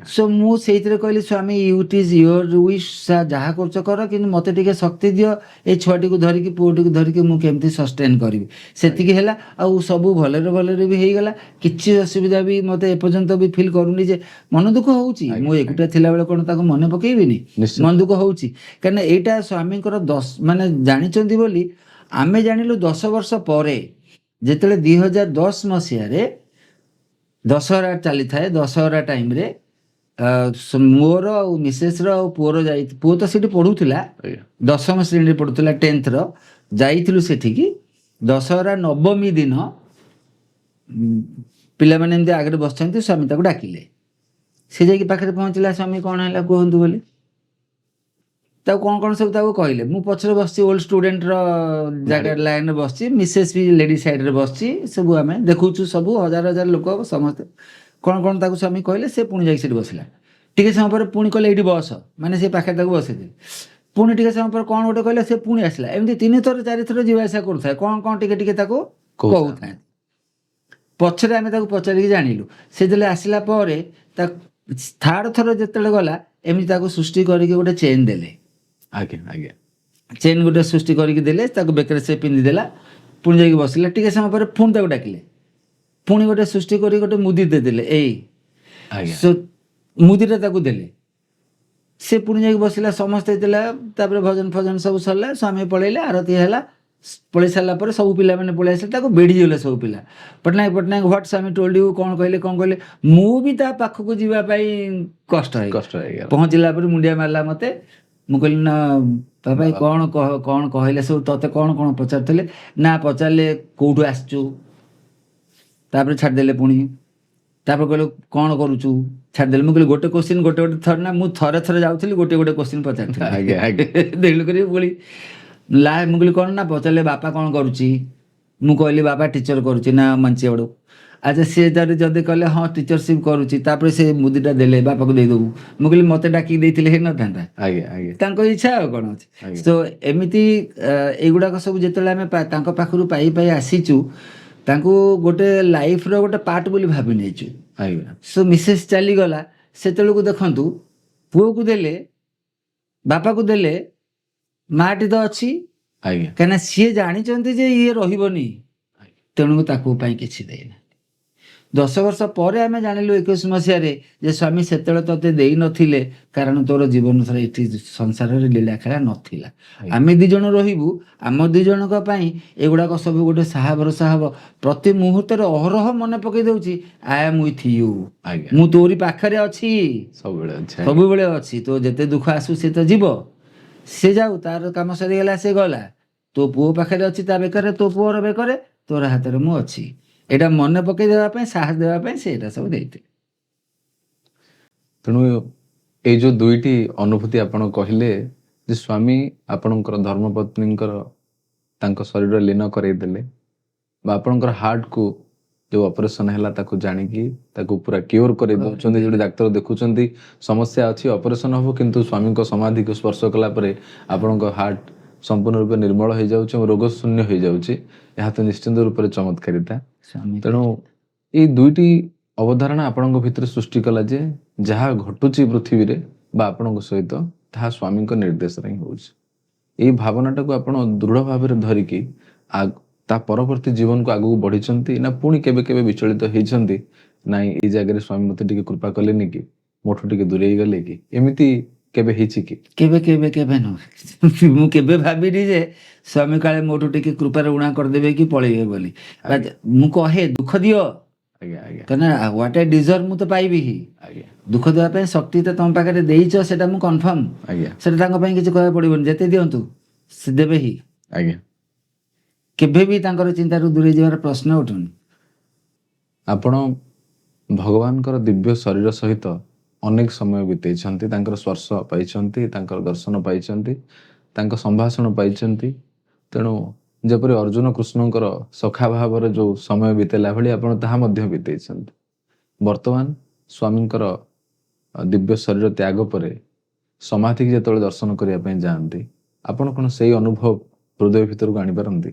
ସୋ ମୁଁ ସେଇଥିରେ କହିଲି ସ୍ୱାମୀ ଇଟ୍ ଇଜ୍ ୟୁଅର ୱିଶ୍, ଯାହା କରୁଛ କର, କିନ୍ତୁ ମୋତେ ଟିକେ ଶକ୍ତି ଦିଅ, ଏ ଛୁଆଟିକୁ ଧରିକି ପୁଅଟିକୁ ଧରିକି ମୁଁ କେମିତି ସଷ୍ଟେନ୍ କରିବି। ସେତିକି ହେଲା, ଆଉ ସବୁ ଭଲରେ ଭଲରେ ବି ହେଇଗଲା, କିଛି ଅସୁବିଧା ବି ମୋତେ ଏପର୍ଯ୍ୟନ୍ତ ବି ଫିଲ୍ କରୁନି ଯେ ମନ ଦୁଃଖ ହେଉଛି। ମୁଁ ଏକୁଟିଆ ଥିଲାବେଳେ କ'ଣ ତାକୁ ମନେ ପକେଇବିନି, ମନ ଦୁଃଖ ହେଉଛି। କାହିଁକିନା ଏଇଟା ସ୍ୱାମୀଙ୍କର ମାନେ ଜାଣିଛନ୍ତି ବୋଲି ଆମେ ଜାଣିଲୁ 10 ବର୍ଷ ପରେ, ଯେତେବେଳେ 2010 ମସିହାରେ ଦଶହରା ଚାଲିଥାଏ। ଦଶହରା ଟାଇମ୍ରେ ମୋର ଆଉ ମିସେସ୍ର ଆଉ ପୁଅର ପୁଅ ତ ସେଠି ପଢ଼ୁଥିଲା, 10ମ ଶ୍ରେଣୀରେ ପଢ଼ୁଥିଲା, 10th ର, ଯାଇଥିଲୁ ସେଠିକି। ଦଶହରା ନବମୀ ଦିନ ପିଲାମାନେ ଏମିତି ଆଗରେ ବସିଛନ୍ତି, ସ୍ୱାମୀ ତାକୁ ଡାକିଲେ, ସେ ଯାଇକି ପାଖରେ ପହଞ୍ଚିଲା, ସ୍ୱାମୀ କ'ଣ ହେଲା କୁହନ୍ତୁ ବୋଲି, ତାକୁ କ'ଣ ସବୁ ତାକୁ କହିଲେ। ମୁଁ ପଛରେ ବସିଛି, ଓଲ୍ଡ ଷ୍ଟୁଡେଣ୍ଟର ଜାଗା ଲାଇନରେ ବସିଛି, ମିସେସ୍ ବି ଲେଡି ସାଇଡ୍ରେ ବସିଛି, ସବୁ ଆମେ ଦେଖୁଛୁ, ସବୁ ହଜାର ହଜାର ଲୋକ ସମସ୍ତେ କ'ଣ ତାକୁ ସ୍ୱାମୀ କହିଲେ। ସେ ପୁଣି ଯାଇକି ସେଠି ବସିଲା। ଟିକେ ସମୟ ପରେ ପୁଣି କହିଲେ ଏଇଠି ବସ, ମାନେ ସେ ପାଖରେ ତାକୁ ବସେଇଦେଲେ। ପୁଣି ଟିକେ ସମୟ ପରେ କ'ଣ ଗୋଟେ କହିଲେ, ସେ ପୁଣି ଆସିଲା। ଏମିତି 3 ଥର 4 ଥର ଯିବା ଆସିବା କରୁଥାଏ, କ'ଣ ଟିକେ ଟିକେ ତାକୁ କହୁଥାଏ। ପଛରେ ଆମେ ତାକୁ ପଚାରିକି ଜାଣିଲୁ। ସେ ଯେତେବେଳେ ଆସିଲା ପରେ ତା 3rd ଥର ଯେତେବେଳେ ଗଲା, ଏମିତି ତାକୁ ସୃଷ୍ଟି କରିକି ଗୋଟେ ଚେନ୍ ଦେଲେ। ଚେନ୍ ଗୋଟେ ସୃଷ୍ଟି କରିକି ଦେଲେ, ତାକୁ ବେକରେ ସେ ପିନ୍ଧିଦେଲା, ପୁଣି ଯାଇକି ବସିଲା। ଟିକେ ସମୟ ପରେ ପୁଣି ତାକୁ ଡାକିଲେ, ପୁଣି ଗୋଟେ ସୃଷ୍ଟି କରି ଗୋଟେ ମୁଦି ଦେଇଦେଲେ, ଏଇ ମୁଦିଟା ତାକୁ ଦେଲେ। ସେ ପୁଣି ଯାଇକି ବସିଲା, ସମସ୍ତେ ଦେଲା, ତାପରେ ଭଜନ ଫଜନ ସବୁ ସରିଲା, ସ୍ୱାମୀ ପଳେଇଲେ, ଆରତି ହେଲା। ପଳେଇ ସାରିଲା ପରେ ସବୁ ପିଲାମାନେ ପଳେଇ ଆସିଲେ, ତାକୁ ବେଢ଼ିଗଲେ ସବୁ ପିଲା। Pattnaik what Swami told you, କ'ଣ କହିଲେ। ମୁଁ ବି ତା ପାଖକୁ ଯିବା ପାଇଁ କଷ୍ଟ ହେଇଗଲା। ପହଞ୍ଚିଲା ପରେ ମୁଣ୍ଡିଆ ମାରିଲା ମୋତେ। ମୁଁ କହିଲି ନା ବାବା କ'ଣ କହିଲେ ସବୁ, ତତେ କ'ଣ ପଚାରୁଥିଲେ? ନା ପଚାରିଲେ କୋଉଠୁ ଆସିଛୁ, ତାପରେ ଛାଡ଼ିଦେଲେ। ପୁଣି ତାପରେ କହିଲେ କ'ଣ କରୁଛୁ, ଛାଡ଼ିଦେଲେ। ମୁଁ କହିଲି ଗୋଟେ କୋଶ୍ଚିନ୍ ଗୋଟେ ଥର ନା, ମୁଁ ଥରେ ଯାଉଥିଲି, ଗୋଟେ କୋଶ୍ଚିନ୍ ପଚାରିଥିଲି। ଦେଖିଲୁ କରି ପୁଣି ମୁଁ କହିଲି କ'ଣ ନା, ପଚାରିଲେ ବାପା କ'ଣ କରୁଛି। ମୁଁ କହିଲି ବାପା ଟିଚର କରୁଛି ନା ମଞ୍ଚିଆବଡ଼। ଆଚ୍ଛା, ସିଏ ଯଦି କହିଲେ ହଁ ଟିଚରସିପ୍ କରୁଛି, ତାପରେ ସେ ମୁଦିଟା ଦେଲେ, ବାପାକୁ ଦେଇଦେବୁ। ମୁଁ କହିଲି ମୋତେ ଡାକିକି ଦେଇଥିଲେ ହେଇନଥାନ୍ତା, ତାଙ୍କ ଇଚ୍ଛା ଆଉ କ'ଣ ଅଛି। ତ ଏମିତି ଏଇଗୁଡ଼ାକ ସବୁ ଯେତେବେଳେ ଆମେ ତାଙ୍କ ପାଖରୁ ପାଇ ଆସିଛୁ, ତାଙ୍କୁ ଗୋଟେ ଲାଇଫ୍ର ଗୋଟେ ପାର୍ଟ ବୋଲି ଭାବି ନେଇଛୁ। ସୋ ମିସେସ୍ ଚାଲିଗଲା, ସେତେବେଳକୁ ଦେଖନ୍ତୁ, ପୁଅକୁ ଦେଲେ, ବାପାକୁ ଦେଲେ, ମାଟି ତ ଅଛି, କାହିଁକିନା ସିଏ ଜାଣିଛନ୍ତି ଯେ ଇଏ ରହିବନି, ତେଣୁ ତାକୁ ପାଇଁ କିଛି ଦେଇନାହାନ୍ତି। 10 ବର୍ଷ ପରେ ଆମେ ଜାଣିଲୁ 21 ମସିହାରେ ଯେ ସ୍ୱାମୀ ସେତେବେଳେ ତତେ ଦେଇନଥିଲେ, କାରଣ ତୋର ଜୀବନ ଥରେ ଏଠି ସଂସାରରେ ଲୀଳା ଖେଳା ନଥିଲା। ଆମେ 2 ଜଣ ରହିବୁ, ଆମ 2 ଜଣଙ୍କ ପାଇଁ ଏଗୁଡ଼ାକ ସବୁ ଗୋଟେ ସାହା ଭରସା ହବ। ପ୍ରତି ମୁହୂର୍ତ୍ତରେ ଅହରହ ମନେ ପକେଇ ଦେଉଛି, ଆଇ ଆମ୍ ୱିଥ୍ ୟୁ, ମୁଁ ତୋରି ପାଖରେ ଅଛି, ସବୁବେଳେ ଅଛି। ତୋ ଯେତେ ଦୁଃଖ ଆସୁ ସେ ତ ଯିବ, ସେ ଯାଉ, ତାର କାମ ସରିଗଲା, ସେ ଗଲା, ତୋ ପୁଅ ପାଖରେ ଅଛି ତା ବେକରେ, ତୋ ପୁଅର ବେକରେ, ତୋର ହାତରେ ମୁଁ ଅଛି। ଏଇଟା ମନେ ପକେଇ ଦେବା ପାଇଁ, ସାହସ ଦେବା ପାଇଁ ସେ ଏଇଟା ସବୁ ଦେଇଥିଲେ। ତେଣୁ ଏଇ ଯୋଉ ଦୁଇଟି ଅନୁଭୂତି ଆପଣ କହିଲେ ଯେ ସ୍ୱାମୀ ଆପଣଙ୍କର ଧର୍ମପତ୍ନୀଙ୍କର ତାଙ୍କ ଶରୀର ଲୀନ କରେଇଦେଲେ, ବା ଆପଣଙ୍କର ହାର୍ଟକୁ ଯୋଉ ଅପରେସନ ହେଲା ତାକୁ ଜାଣିକି ତାକୁ ପୁରା କ୍ୟୁର କରେଇ ଦେଉଛନ୍ତି। ଯୋଉଠି ଡାକ୍ତର ଦେଖୁଛନ୍ତି ସମସ୍ୟା ଅଛି, ଅପରେସନ ହବ, କିନ୍ତୁ ସ୍ୱାମୀଙ୍କ ସମାଧିକୁ ସ୍ପର୍ଶ କଲା ପରେ ଆପଣଙ୍କ ହାର୍ଟ ସମ୍ପୂର୍ଣ୍ଣ ରୂପେ ନିର୍ମଳ ହେଇଯାଉଛି ଏବଂ ରୋଗ ଶୂନ୍ୟ ହେଇଯାଉଛି। ଏହା ତ ନିଶ୍ଚିନ୍ତ ରୂପରେ ଚମତ୍କାରିତା। ସ୍ୱାମୀ ତେଣୁ ଏଇ ଦୁଇଟି ଅବଧାରଣା ଆପଣଙ୍କ ଭିତରେ ସୃଷ୍ଟି କଲା ଯେ ଯାହା ଘଟୁଛି ପୃଥିବୀରେ ବା ଆପଣଙ୍କ ସହିତ ତାହା ସ୍ୱାମୀଙ୍କ ନିର୍ଦ୍ଦେଶରେ ହିଁ ହଉଛି। ଏଇ ଭାବନାଟାକୁ ଆପଣ ଦୃଢ଼ ଭାବରେ ଧରିକି ତା ପରବର୍ତ୍ତୀ ଜୀବନକୁ ଆଗକୁ ବଢିଛନ୍ତି ନା ପୁଣି କେବେ କେବେ ବିଚଳିତ ହେଇଛନ୍ତି, ନାଇଁ ଏଇ ଜାଗାରେ ସ୍ୱାମୀ ମତେ ଟିକେ କୃପା କଲେନି କି, ମୋଠୁ ଟିକେ ଦୂରେଇ ଗଲେ କି, ଏମିତି କେବେ ହେଇଛି କି? କେବେ କେବେ କେବେ ନୁହଁ। ମୁଁ କେବେ ଭାବିନି ଯେ ସ୍ୱାମୀ କାଳେ ମୋଠୁ ଟିକେ କୃପାରେ ଉଣା କରିଦେବେ କି ପଳେଇବେ ବୋଲି। ମୁଁ କହେ ଦୁଃଖ ଦିଅ, ଆଜ୍ଞା ଆଜ୍ଞା କାହିଁକିନା ହ୍ୱାଟ ଆଇ ଡିଜର୍ଭ ମୁଁ ତ ପାଇବି ହିଁ। ଆଜ୍ଞା ଦୁଃଖ ଦେବା ପାଇଁ ଶକ୍ତି ତ ତମ ପାଖରେ ଦେଇଛ, ସେଟା ମୁଁ କନଫର୍ମ। ଆଜ୍ଞା ସେଟା ତାଙ୍କ ପାଇଁ କିଛି କହିବାକୁ ପଡିବନି, ଯେତେ ଦିଅନ୍ତୁ ସେ ଦେବେ ହିଁ। ଆଜ୍ଞା। କେବେ ବି ତାଙ୍କର ଚିନ୍ତାରୁ ଦୂରେଇ ଯିବାର ପ୍ରଶ୍ନ ଉଠୁନି। ଆପଣ ଭଗବାନଙ୍କର ଦିବ୍ୟ ଶରୀର ସହିତ ଅନେକ ସମୟ ବିତେଇଛନ୍ତି, ତାଙ୍କର ସ୍ପର୍ଶ ପାଇଛନ୍ତି, ତାଙ୍କର ଦର୍ଶନ ପାଇଛନ୍ତି, ତାଙ୍କ ସମ୍ଭାଷଣ ପାଇଛନ୍ତି। ତେଣୁ ଯେପରି ଅର୍ଜୁନ କୃଷ୍ଣଙ୍କର ସଖା ଭାବରେ ଯୋଉ ସମୟ ବିତେଇଲା ଭଳି ଆପଣ ତାହା ମଧ୍ୟ ବିତେଇଛନ୍ତି। ବର୍ତ୍ତମାନ ସ୍ୱାମୀଙ୍କର ଦିବ୍ୟ ଶରୀର ତ୍ୟାଗ ପରେ ସମାଧିକି ଯେତେବେଳେ ଦର୍ଶନ କରିବା ପାଇଁ ଯାଆନ୍ତି, ଆପଣ କଣ ସେଇ ଅନୁଭବ ହୃଦୟ ଭିତରକୁ ଆଣିପାରନ୍ତି?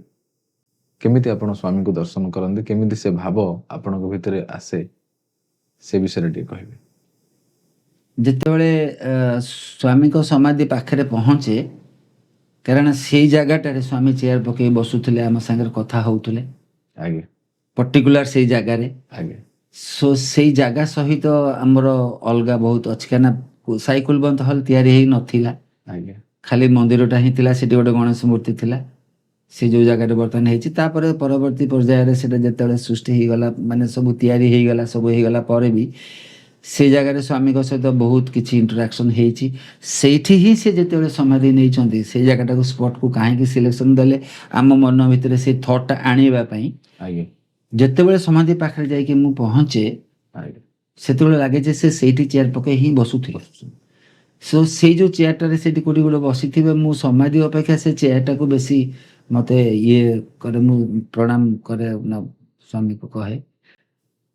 କେମିତି ଆପଣ ସ୍ୱାମୀଙ୍କୁ ଦର୍ଶନ କରନ୍ତି, କେମିତି ସେ ଭାବ ଆପଣଙ୍କ ଭିତରେ ଆସେ, ସେ ବିଷୟରେ ଟିକେ କହିବେ। ଯେତେବେଳେ ସ୍ୱାମୀଙ୍କ ସମାଧି ପାଖରେ ପହଞ୍ଚେ, କାରଣ ସେଇ ଜାଗାଟାରେ ସ୍ୱାମୀ ଚେୟାର ପକେଇ ବସୁଥିଲେ, ଆମ ସାଙ୍ଗରେ କଥା ହଉଥିଲେ, ଆଜ୍ଞା ପର୍ଟିକୁଲାର ସେଇ ଜାଗାରେ। ଆଜ୍ଞା ସୋ ସେଇ ଜାଗା ସହିତ ଆମର ଅଲଗା ବହୁତ ଅଛି, କାହିଁକିନା ସାଇକୁଲ ବନ୍ଧ ହଲ୍ ତିଆରି ହେଇ ନଥିଲା, ଆଜ୍ଞା ଖାଲି ମନ୍ଦିରଟା ହିଁ ଥିଲା। ସେଠି ଗୋଟେ ଗଣେଶ ମୂର୍ତ୍ତି ଥିଲା, ସେ ଯୋଉ ଜାଗାରେ ବର୍ତ୍ତମାନ ହେଇଛି। ତାପରେ ପରବର୍ତ୍ତୀ ପର୍ଯ୍ୟାୟରେ ସେଟା ଯେତେବେଳେ ସୃଷ୍ଟି ହେଇଗଲା, ମାନେ ସବୁ ତିଆରି ହେଇଗଲା, ସବୁ ହେଇଗଲା ପରେ ବି ସେ ଜାଗାରେ ସ୍ୱାମୀଙ୍କ ସହିତ ବହୁତ କିଛି ଇଣ୍ଟରାକ୍ସନ୍ ହେଇଛି। ସେଇଠି ହିଁ ସେ ଯେତେବେଳେ ସମାଧି ନେଇଛନ୍ତି, ସେଇ ଜାଗାଟାକୁ ସ୍ପଟକୁ କାହିଁକି ସିଲେକ୍ସନ୍ ଦେଲେ, ଆମ ମନ ଭିତରେ ସେଇ ଥଟ୍ଟା ଆଣିବା ପାଇଁ। ଆଜ୍ଞା ଯେତେବେଳେ ସମାଧି ପାଖରେ ଯାଇକି ମୁଁ ପହଞ୍ଚେ, ଆଜ୍ଞା ସେତେବେଳେ ଲାଗେ ଯେ ସେ ସେଇଠି ଚେୟାର ପକେଇ ହିଁ ବସୁଥିଲେ। ସୋ ସେଇ ଯୋଉ ଚେୟାରଟାରେ ସେଠି କୋଉଠି ଗୋଟେ ବସିଥିବେ, ମୁଁ ସମାଧି ଅପେକ୍ଷା ସେ ଚେୟାରଟାକୁ ବେଶୀ ମତେ ଇଏ କରେ, ମୁଁ ପ୍ରଣାମ କରେ ନା ସ୍ୱାମୀକୁ କହେ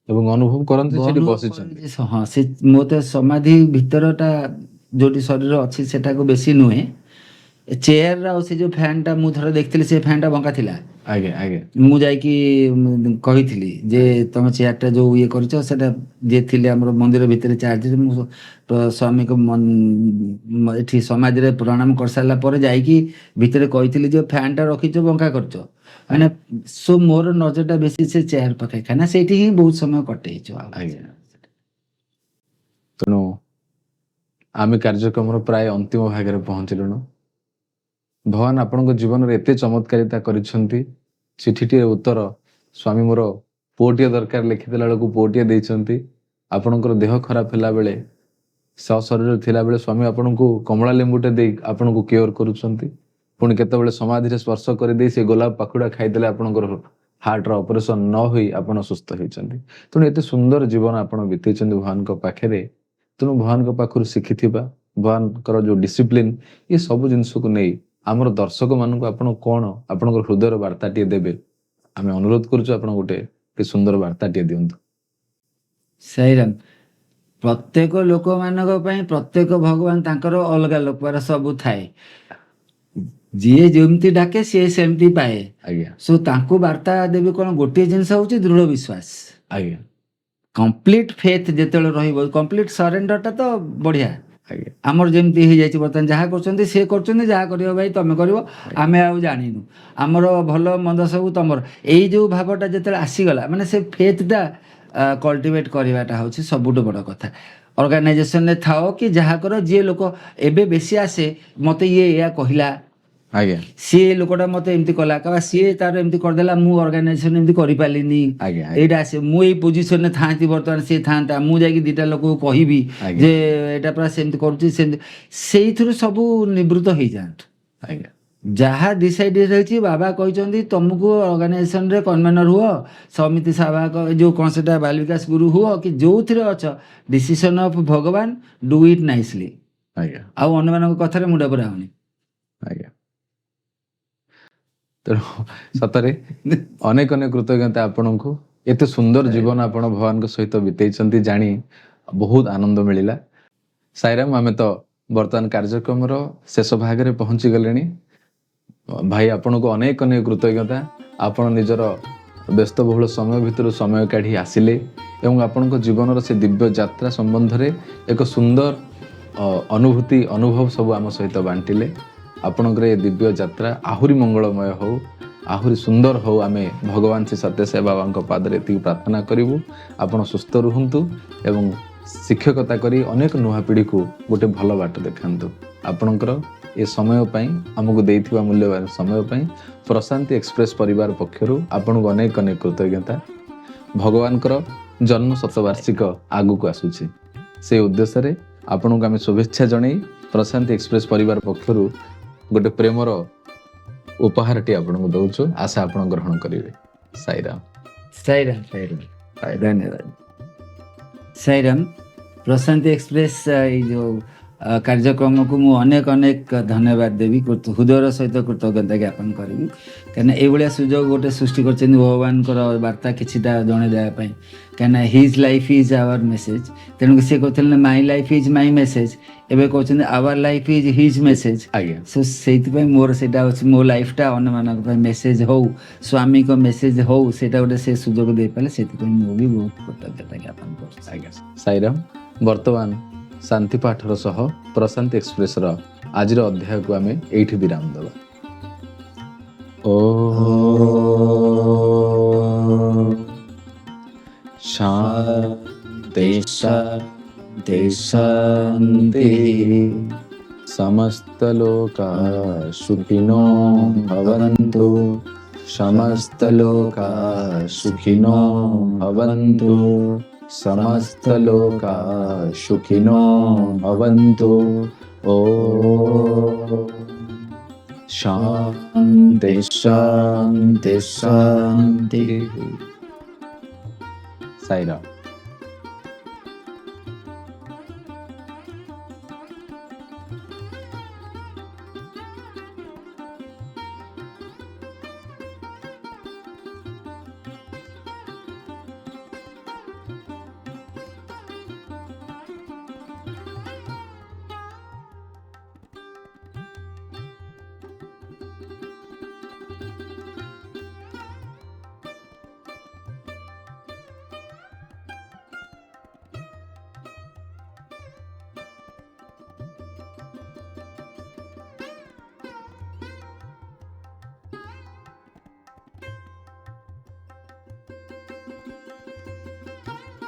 ଏବଂ ଅନୁଭବ କରନ୍ତି ସେଠି ଅନୁଭବ ବସିଛନ୍ତି। କରେ ଯେ ହଁ, ସେ ମୋତେ ସମାଧି ଭିତରଟା ଯୋଉଠି ଶରୀର ଅଛି ସେଟାକୁ ବେଶୀ ନୁହେଁ, ଚେୟାର ଆଉ ସେ ଯୋଉ ଫ୍ୟାନଟା ମୁଁ ଥରେ ଦେଖିଥିଲି, ସେ ଫ୍ୟାନଟା ବଙ୍କା ଥିଲା। ଆଜ୍ଞା ଆଜ୍ଞା ମୁଁ ଯାଇକି କହିଥିଲି ଯେ ତମେ ଚେୟାରଟା ଯୋଉ ଇଏ କରିଛ, ସେଟା ଯିଏ ଥିଲେ ଆମର ମନ୍ଦିର ଭିତରେ ଚାର୍ଜରେ, ମୁଁ ସ୍ୱାମୀକୁ ଏଠି ସମାଧିରେ ପ୍ରଣାମ କରିସାରିଲା ପରେ ଯାଇକି ଭିତରେ କହିଥିଲି ଯେ ଫ୍ୟାନଟା ରଖିଛ ବଙ୍କା କରିଛ, ମାନେ ସୋ ମୋର ନଜରଟା ବେଶୀ ସେ ଚେୟାର ପାଖେ, କାହିଁକିନା ସେଇଠି ହିଁ ବହୁତ ସମୟ କଟେଇଛୁ। ଆଜ୍ଞା। ତେଣୁ ଆମେ କାର୍ଯ୍ୟକ୍ରମର ପ୍ରାୟ ଅନ୍ତିମ ଭାଗରେ ପହଞ୍ଚିଲୁଣୁ। ଭଗବାନ ଆପଣଙ୍କ ଜୀବନରେ ଏତେ ଚମତ୍କାରିତା କରିଛନ୍ତି, ଚିଠିଟିଏ ଉତ୍ତର ସ୍ୱାମୀ ମୋର ପୁଅଟିଏ ଦରକାର ଲେଖିଦେଲା ବେଳକୁ ପୁଅଟିଏ ଦେଇଛନ୍ତି। ଆପଣଙ୍କର ଦେହ ଖରାପ ହେଲା ବେଳେ, ସଶରୀରରେ ଥିଲାବେଳେ ସ୍ୱାମୀ ଆପଣଙ୍କୁ କମଳା ଲେମ୍ବୁଟେ ଦେଇ ଆପଣଙ୍କୁ କେୟାର କରୁଛନ୍ତି। ପୁଣି କେତେବେଳେ ସମାଧିରେ ସ୍ପର୍ଶ କରିଦେଇ ସେ ଗୋଲାପ ପାଖୁଡ଼ା ଖାଇଦେଲେ ଆପଣଙ୍କର ହାର୍ଟର ଅପରେସନ ନ ହୋଇ ଆପଣ ସୁସ୍ଥ ହେଇଛନ୍ତି। ତେଣୁ ଏତେ ସୁନ୍ଦର ଜୀବନ ଆପଣ ବିତେଇଛନ୍ତି ଭଗବାନଙ୍କ ପାଖରେ। ତେଣୁ ଭଗବାନଙ୍କ ପାଖରୁ ଶିଖିଥିବା ଭଗବାନଙ୍କର ଯୋଉ ଡିସିପ୍ଲିନ୍, ଏ ସବୁ ଜିନିଷକୁ ନେଇ ଆମର ଦର୍ଶକ ମାନଙ୍କୁ ଆପଣ କଣ ଆପଣଙ୍କର ହୃଦୟର ବାର୍ତ୍ତାଟିଏ ଦେବେ? ଆମେ ଅନୁରୋଧ କରୁଛୁ ଆପଣ ଗୋଟେ ସୁନ୍ଦର ବାର୍ତ୍ତାଟିଏ ଦିଅନ୍ତୁ। ସାଇରାମ। ପ୍ରତ୍ୟେକ ଲୋକମାନଙ୍କ ପାଇଁ ପ୍ରତ୍ୟେକ ଭଗବାନ ତାଙ୍କର ଅଲଗା ଲୋକର ସବୁ ଥାଏ, ଯିଏ ଯେମିତି ଡାକେ ସିଏ ସେମିତି ପାଏ। ଆଜ୍ଞା ସୋ ତାଙ୍କୁ ବାର୍ତ୍ତା ଦେବି କଣ, ଗୋଟିଏ ଜିନିଷ ହଉଛି ଦୃଢ଼ ବିଶ୍ୱାସ, ଆଜ୍ଞା କମ୍ପ୍ଲିଟ ଫେଥ ଯେତେବେଳେ ରହିବ, କମ୍ପ୍ଲିଟ ସରେଣ୍ଡରଟା ତ ବଢିଆ। ଆଜ୍ଞା ଆମର ଯେମିତି ହେଇଯାଇଛି ବର୍ତ୍ତମାନ, ଯାହା କରୁଛନ୍ତି ସେ କରୁଛନ୍ତି, ଯାହା କରିବ ଭାଇ ତମେ କରିବ, ଆମେ ଆଉ ଜାଣିନୁ, ଆମର ଭଲ ମନ୍ଦ ସବୁ ତମର। ଏଇ ଯୋଉ ଭାବଟା ଯେତେବେଳେ ଆସିଗଲା, ମାନେ ସେ ଫେଥଟା କଲ୍ଟିଭେଟ୍ କରିବାଟା ହଉଛି ସବୁଠୁ ବଡ଼ କଥା। ଅର୍ଗାନାଇଜେସନରେ ଥାଅ କି ଯାହା କର, ଯିଏ ଲୋକ ଏବେ ବେଶୀ ଆସେ, ମତେ ଇଏ ଏଇଆ କହିଲା, ଆଜ୍ଞା ସିଏ ଲୋକଟା ମତେ ଏମିତି କଲା, କାବା ସିଏ ତାର ଏମିତି କରିଦେଲା, ମୁଁ ଅର୍ଗାନାଇଜେସନ ଏମିତି କରିପାରିଲିନି, ଆଜ୍ଞା ଏଇଟା ଆସେ, ମୁଁ ଏଇ ପୋଜିସନରେ ଥାଆନ୍ତି ବର୍ତ୍ତମାନ ସିଏ ଥାଆନ୍ତା, ମୁଁ ଯାଇକି ଦିଟା ଲୋକକୁ କହିବି ଯେ ଏଇଟା ପୁରା ସେମିତି କରୁଛି, ସେମିତି, ସେଇଥିରୁ ସବୁ ନିବୃତ୍ତ ହେଇଯାଆନ୍ତୁ। ଆଜ୍ଞା ଯାହା ଡିସାଇଡେଡ୍ ହେଇଛି ବାବା କହିଛନ୍ତି ତମକୁ ଅର୍ଗାନାଇଜେସନରେ କନଭେନର ହୁଅ, ସମିତି ସଭା ଯୋଉ କଣ ସେଟା ବାଲବିକାଶ ଗୁରୁ ହୁଅ କି ଯୋଉଥିରେ ଅଛ, ଡିସିସନ ଅଫ ଭଗବାନ, ଡୁ ଇଟ୍ ନାଇସଲି। ଆଜ୍ଞା ଆଉ ଅନ୍ୟମାନଙ୍କ କଥାରେ ମୁଣ୍ଡ ପୁରାଉନି। ଆଜ୍ଞା। ତେଣୁ ସତରେ ଅନେକ ଅନେକ କୃତଜ୍ଞତା ଆପଣଙ୍କୁ। ଏତେ ସୁନ୍ଦର ଜୀବନ ଆପଣ ଭଗବାନଙ୍କ ସହିତ ବିତେଇଛନ୍ତି ଜାଣି ବହୁତ ଆନନ୍ଦ ମିଳିଲା। ସାଇରାମ, ଆମେ ତ ବର୍ତ୍ତମାନ କାର୍ଯ୍ୟକ୍ରମର ଶେଷ ଭାଗରେ ପହଞ୍ଚି ଗଲେଣି। ଭାଇ ଆପଣଙ୍କୁ ଅନେକ ଅନେକ କୃତଜ୍ଞତା। ଆପଣ ନିଜର ବ୍ୟସ୍ତବହୁଳ ସମୟ ଭିତରୁ ସମୟ କାଢ଼ି ଆସିଲେ ଏବଂ ଆପଣଙ୍କ ଜୀବନର ସେ ଦିବ୍ୟ ଯାତ୍ରା ସମ୍ବନ୍ଧରେ ଏକ ସୁନ୍ଦର ଅନୁଭୂତି ଅନୁଭବ ସବୁ ଆମ ସହିତ ବାଣ୍ଟିଲେ। ଆପଣଙ୍କର ଏ ଦିବ୍ୟ ଯାତ୍ରା ଆହୁରି ମଙ୍ଗଳମୟ ହଉ, ଆହୁରି ସୁନ୍ଦର ହଉ, ଆମେ ଭଗବାନ ଶ୍ରୀ ସତ୍ୟସାଇ ବାବାଙ୍କ ପାଦରେ ଏତିକି ପ୍ରାର୍ଥନା କରିବୁ। ଆପଣ ସୁସ୍ଥ ରୁହନ୍ତୁ ଏବଂ ଶିକ୍ଷକତା କରି ଅନେକ ନୂଆ ପିଢ଼ିକୁ ଗୋଟେ ଭଲ ବାଟ ଦେଖାନ୍ତୁ। ଆପଣଙ୍କର ଏ ସମୟ ପାଇଁ, ଆମକୁ ଦେଇଥିବା ମୂଲ୍ୟବାନ ସମୟ ପାଇଁ ପ୍ରଶାନ୍ତି ଏକ୍ସପ୍ରେସ୍ ପରିବାର ପକ୍ଷରୁ ଆପଣଙ୍କୁ ଅନେକ ଅନେକ କୃତଜ୍ଞତା। ଭଗବାନଙ୍କର ଜନ୍ମ ଶତବାର୍ଷିକ ଆଗକୁ ଆସୁଛି, ସେ ଉଦ୍ଦେଶ୍ୟରେ ଆପଣଙ୍କୁ ଆମେ ଶୁଭେଚ୍ଛା ଜଣାଇ ପ୍ରଶାନ୍ତି ଏକ୍ସପ୍ରେସ୍ ପରିବାର ପକ୍ଷରୁ ଗୋଟେ ପ୍ରେମର ଉପହାରଟି ଆପଣଙ୍କୁ ଦଉଛୁ, ଆଶା ଆପଣ ଗ୍ରହଣ କରିବେ। ସାଇରାମ। ସାଇରାମ। ଧନ୍ୟବାଦ। ସାଇରାମ। ପ୍ରଶାନ୍ତି ଏକ୍ସପ୍ରେସ୍ ଏଇ ଯୋଉ କାର୍ଯ୍ୟକ୍ରମକୁ ମୁଁ ଅନେକ ଅନେକ ଧନ୍ୟବାଦ ଦେବି, ହୃଦୟର ସହିତ କୃତଜ୍ଞତା ଜ୍ଞାପନ କରିବି। କାହିଁକିନା ଏଇଭଳିଆ ସୁଯୋଗ ଗୋଟେ ସୃଷ୍ଟି କରିଛନ୍ତି ଭଗବାନଙ୍କର ବାର୍ତ୍ତା କିଛିଟା ଜଣେଇ ଦେବା ପାଇଁ। କାହିଁକିନା his life is our message. ତେଣୁକି ସେ କହୁଥିଲେ my life is my message, ଏବେ କହୁଛନ୍ତି our life is his message. ଆଜ୍ଞା। ସୋ ସେଇଥିପାଇଁ ମୋର ସେଇଟା ଅଛି, ମୋ ଲାଇଫଟା ଅନ୍ୟମାନଙ୍କ ପାଇଁ ମେସେଜ ହଉ, ସ୍ୱାମୀଙ୍କ ମେସେଜ ହଉ, ସେଇଟା ଗୋଟେ ସେ ସୁଯୋଗ ଦେଇପାରିଲେ, ସେଥିପାଇଁ ମୁଁ ବି ବହୁତ କୃତଜ୍ଞତା ଜ୍ଞାପନ କରୁଛି। ଆଜ୍ଞା ସାଇରାମ। ବର୍ତ୍ତମାନ ଶାନ୍ତି ପାଠର ସହ ପ୍ରଶାନ୍ତି ଏକ୍ସପ୍ରେସର ଆଜିର ଅଧ୍ୟାୟକୁ ଆମେ ଏଇଠି ବିରାମ ଦେବା। ଶାନ୍ତି ଶାନ୍ତି ଶାନ୍ତି। ସମସ୍ତ ଲୋକା ସୁଖିନୋ ଭବନ୍ତୁ, ସମସ୍ତ ଲୋକା ସୁଖିନୋ ଭବନ୍ତୁ, ସମସ୍ତ ଲୋକା ସୁଖିନୋ ଭବନ୍ତୁ। शांति शांति शांति। साईराम।